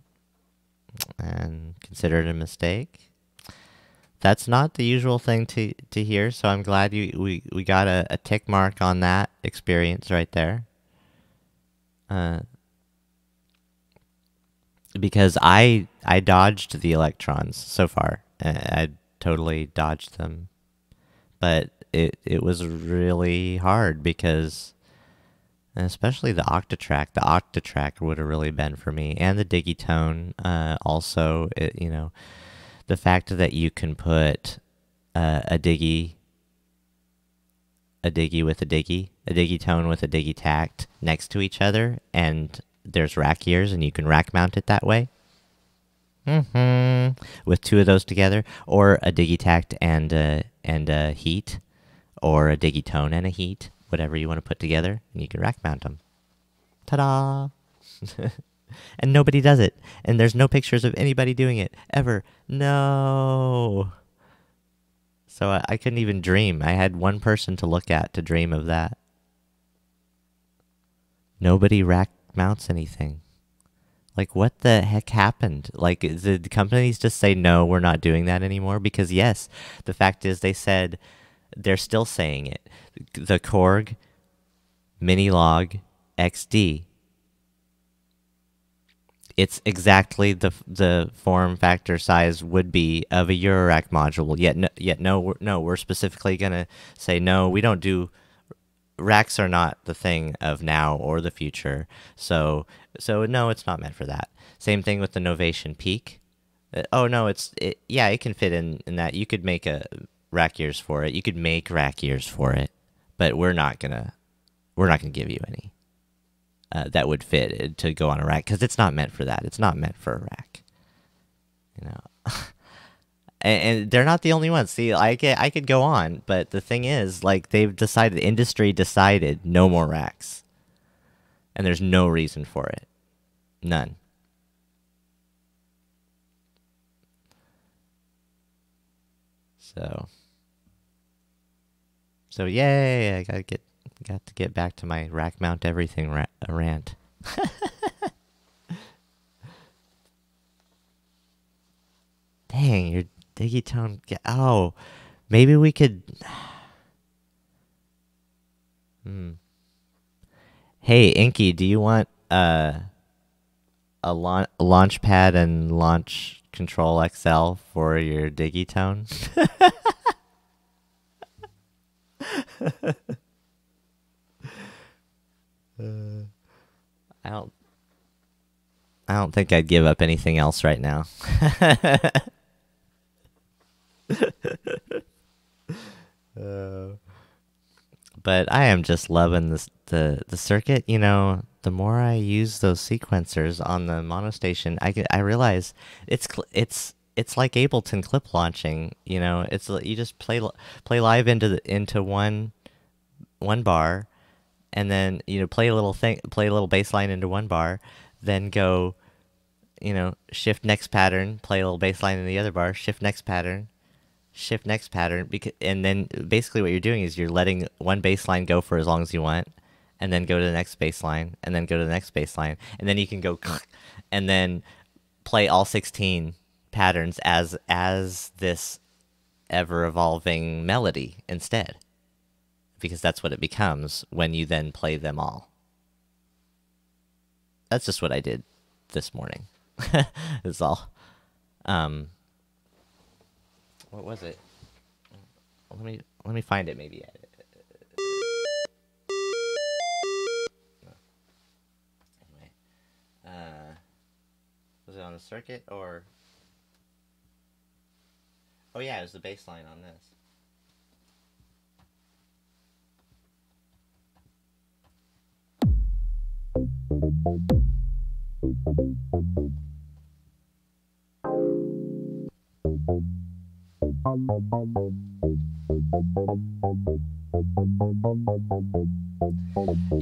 considered it a mistake? That's not the usual thing to hear, so I'm glad we got a tick mark on that experience right there. Because I dodged the electrons so far. I totally dodged them. But it was really hard because, especially the octatrack. The octatrack would have really been for me, and the digitone. Also, you know, the fact that you can put a digitone with a digitact next to each other, and there's rack ears, and you can rack mount it that way. With 2 of those together, or a digitact and a heat, or a digitone and a heat, whatever you want to put together, and you can rack mount them. Ta-da! And nobody does it, and there's no pictures of anybody doing it ever. No. So I couldn't even dream. I had one person to look at to dream of that. Nobody rack mounts anything. Like, what the heck happened? Like, did the companies just say, no, we're not doing that anymore? Because, yes, the fact is they said, they're still saying it. The Korg Minilog XD. It's exactly the form factor size would be of a Eurorack module. Yet no, we're specifically going to say, no, we don't do... Racks are not the thing of now or the future. So no, it's not meant for that. Same thing with the Novation Peak. Oh no, it can fit in that. You could make a rack ears for it. You could make rack ears for it, but we're not gonna give you any that would fit to go on a rack, because it's not meant for that. It's not meant for a rack. You know. And they're not the only ones. See, I could go on, but the thing is, like, industry decided no more racks. And there's no reason for it. None. So yay! I got to get back to my rack mount everything rant. Dang, your Digitone. Oh, maybe we could. Hey, Inky, do you want a launch pad and launch control XL for your Digitone? I don't think I'd give up anything else right now. But I am just loving the circuit. You know, the more I use those sequencers on the mono station, I realize it's like Ableton clip launching. You know, it's you just play live into one bar, and then play a little bass line into one bar, then go, shift next pattern, play a little bass line in the other bar, shift next pattern, and then basically what you're doing is you're letting one bass line go for as long as you want, and then go to the next bass line, and then go to the next bass line, and then you can go and then play all 16 patterns as this ever-evolving melody instead, because that's what it becomes when you then play them all. That's just what I did this morning. That's all. What was it? Let me find it maybe. Anyway, was it on the circuit or? Oh yeah, it was the bass line on this.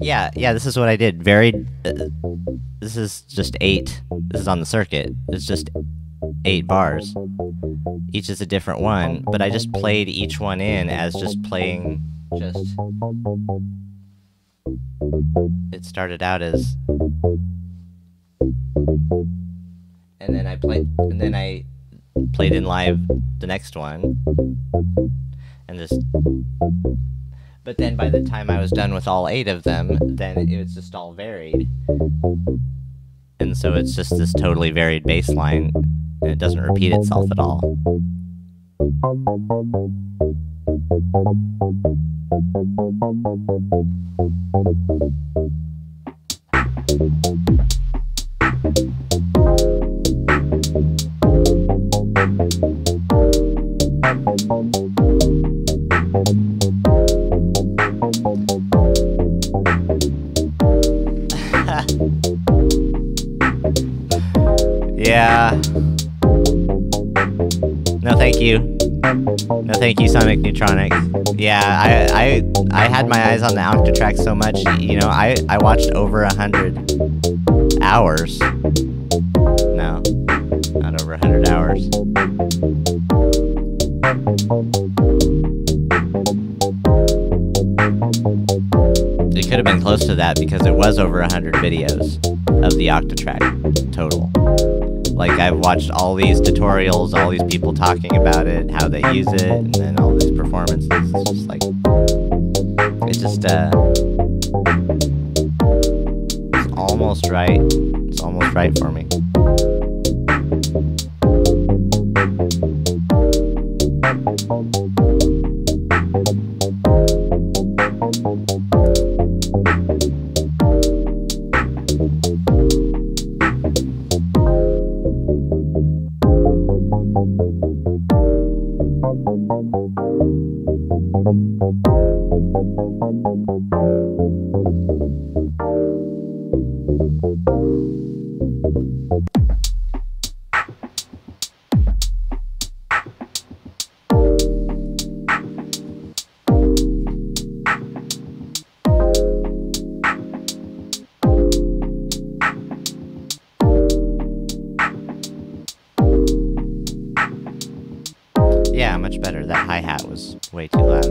Yeah, this is what I did. This is just 8. This is on the circuit. It's just 8 bars. Each is a different one, but I just played each one in as just playing it started out as, and then I played in live the next one, but then by the time I was done with all 8 of them, then it was just all varied, and so it's just this totally varied bass line, and it doesn't repeat itself at all. Yeah. No, thank you. No, thank you, Sonic Neutronic. Yeah, I had my eyes on the Octatrack so much, I watched over 100 hours. No, not over 100 hours. It could have been close to that because it was over 100 videos of the Octatrack total. Like, I've watched all these tutorials, all these people talking about it, how they use it, and then all these performances. It's just like, it's almost right. It's almost right for me. was way too loud.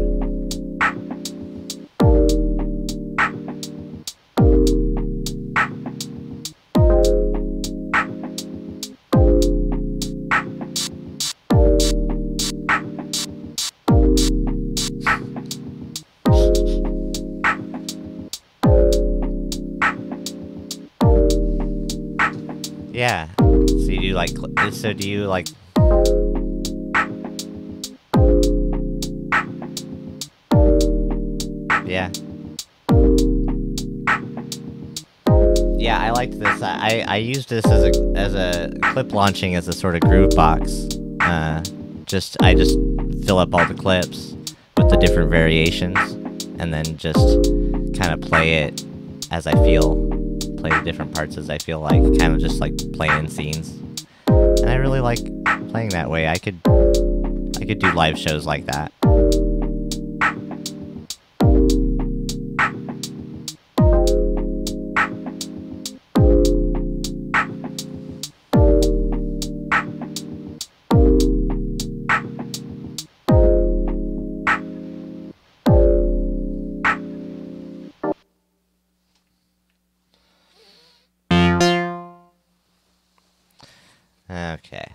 Yeah. So you do like, so do you like... Yeah. Yeah, I liked this. I used this as a clip launching as a sort of groove box. I just fill up all the clips with the different variations, and then just kind of play it as I feel. Play the different parts as I feel like, kind of just like playing scenes. And I really like playing that way. I could do live shows like that. Okay.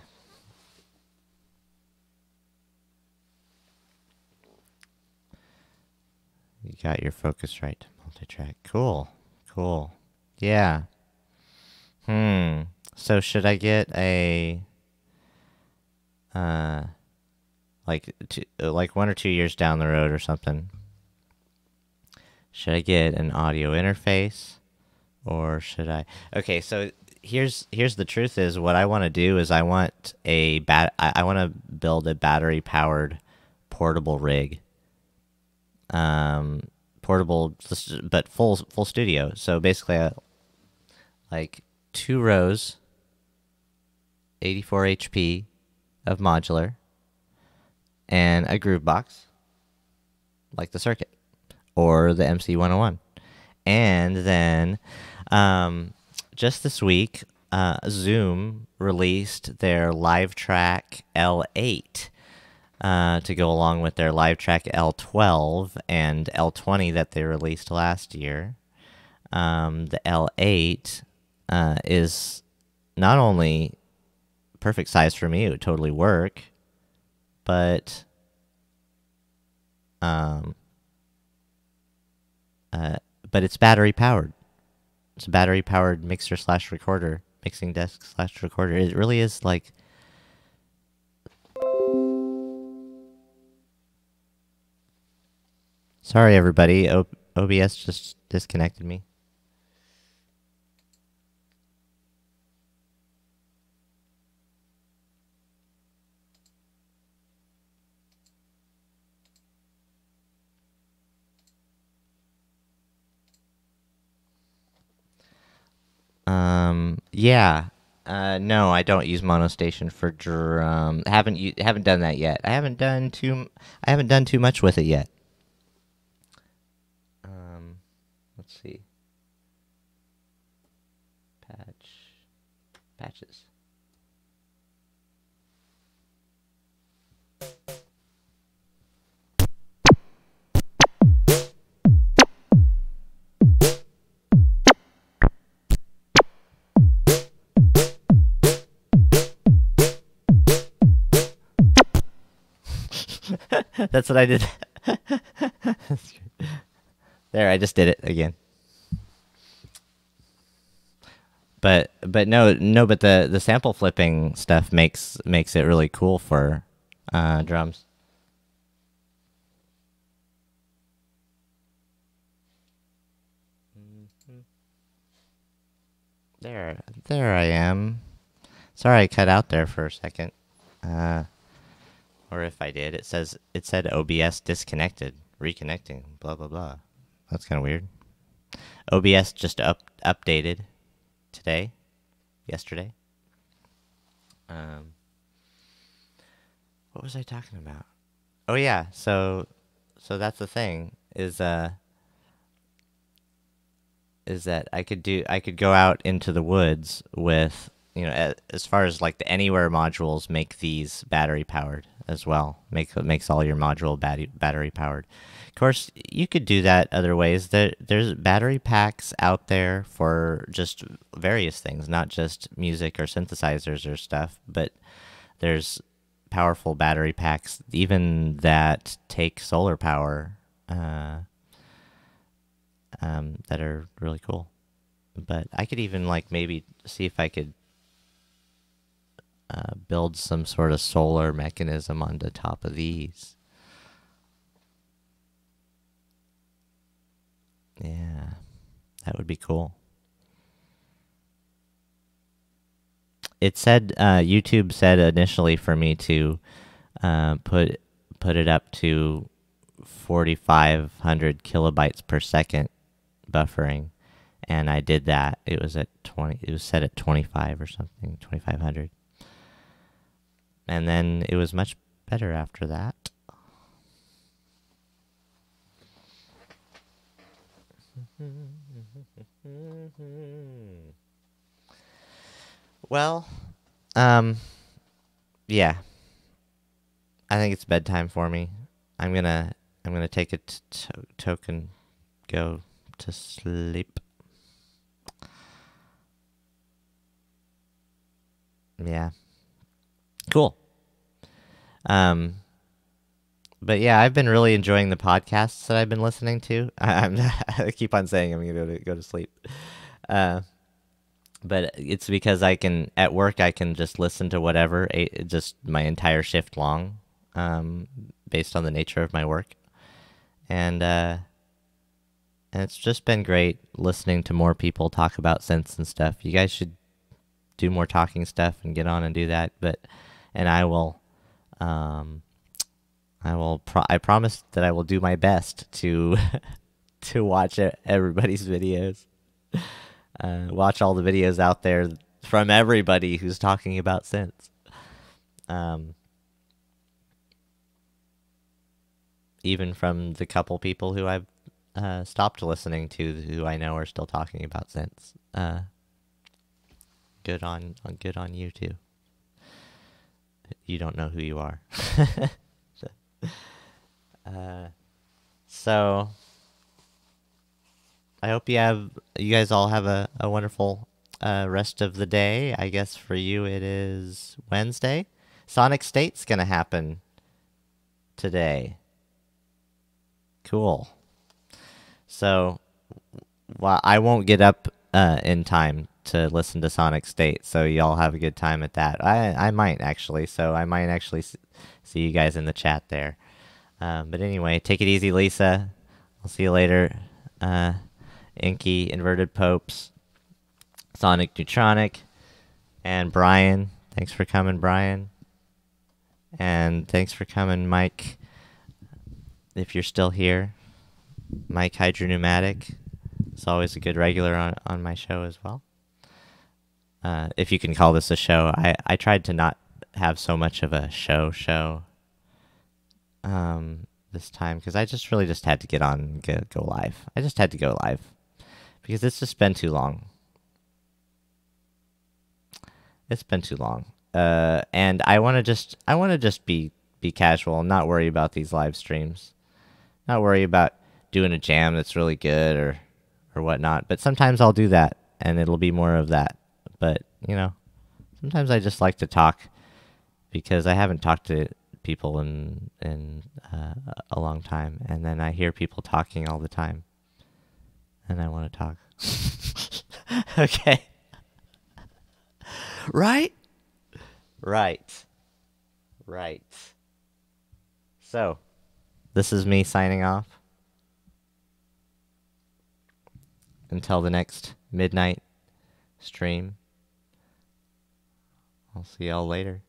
You got your focus right to multi-track. Cool. Cool. Yeah. So should I get a like 1 or 2 years down the road or something? Should I get an audio interface, or should I? Okay, so here's the truth is, what I want to do is I want to build a battery powered portable rig. Portable, but full studio. So basically, like 2 rows, 84 HP of modular, and a groove box, like the circuit or the MC101, and then just this week, Zoom released their LiveTrack L8 to go along with their LiveTrack L12 and L20 that they released last year. The L8 is not only perfect size for me, it would totally work, but it's battery powered. It's a battery powered mixer / recorder, mixing desk / recorder. It really is like... Sorry, everybody. OBS just disconnected me. Yeah. No, I don't use monostation for drum. Haven't done that yet. I haven't done too much with it yet. Let's see. Patches. That's what I did. There, I just did it again. But no, but the sample flipping stuff makes it really cool for drums. There I am. Sorry I cut out there for a second. Or if I did, it said OBS disconnected, reconnecting, blah blah blah. That's kind of weird. OBS just updated yesterday. What was I talking about? Oh yeah, so that's the thing is that I could go out into the woods with, as far as like the Anywhere modules make these battery powered. as well. Makes all your module battery powered. Of course, you could do that other ways. There's battery packs out there for just various things, not just music or synthesizers or stuff, but there's powerful battery packs even that take solar power that are really cool. But I could even like maybe see if I could build some sort of solar mechanism on the top of these. Yeah, that would be cool. It said YouTube said initially for me to put it up to 4,500 kilobytes per second buffering, and I did that. It was at 20. It was set at 25 or something, 2,500, and then it was much better after that. Well, yeah. I think it's bedtime for me. I'm gonna take a token, go to sleep. Yeah. Cool. But yeah, I've been really enjoying the podcasts that I've been listening to. I keep on saying I'm gonna go to sleep. But it's because at work I can just listen to whatever, just my entire shift long, based on the nature of my work, and it's just been great listening to more people talk about synths and stuff. You guys should do more talking stuff and get on and do that. And I will, I promise that I will do my best to to watch everybody's videos. Watch all the videos out there from everybody who's talking about synths. Even from the couple people who I've stopped listening to, who I know are still talking about synths. Good on you too. You don't know who you are. So I hope you guys all have a wonderful rest of the day. I guess for you it is Wednesday. Sonic State's gonna happen today. Cool. So, well, I won't get up in time to listen to Sonic State, so y'all have a good time at that. I might actually, so I might actually see you guys in the chat there. But anyway, take it easy, Lisa. I'll see you later. Inky, Inverted Popes, Sonic Neutronic, and Brian. Thanks for coming, Brian. And thanks for coming, Mike, if you're still here. Mike Hydropneumatic. It's always a good regular on my show as well. If you can call this a show. I tried to not have so much of a show this time, because I just really just had to get on and go live. I just had to go live because it's just been too long. It's been too long. And I want to just be casual and not worry about these live streams. Not worry about doing a jam that's really good or whatnot. But sometimes I'll do that, and it'll be more of that. But, sometimes I just like to talk because I haven't talked to people in a long time. And then I hear people talking all the time, and I want to talk. Okay. Right? Right. So, this is me signing off. Until the next midnight stream. I'll see y'all later.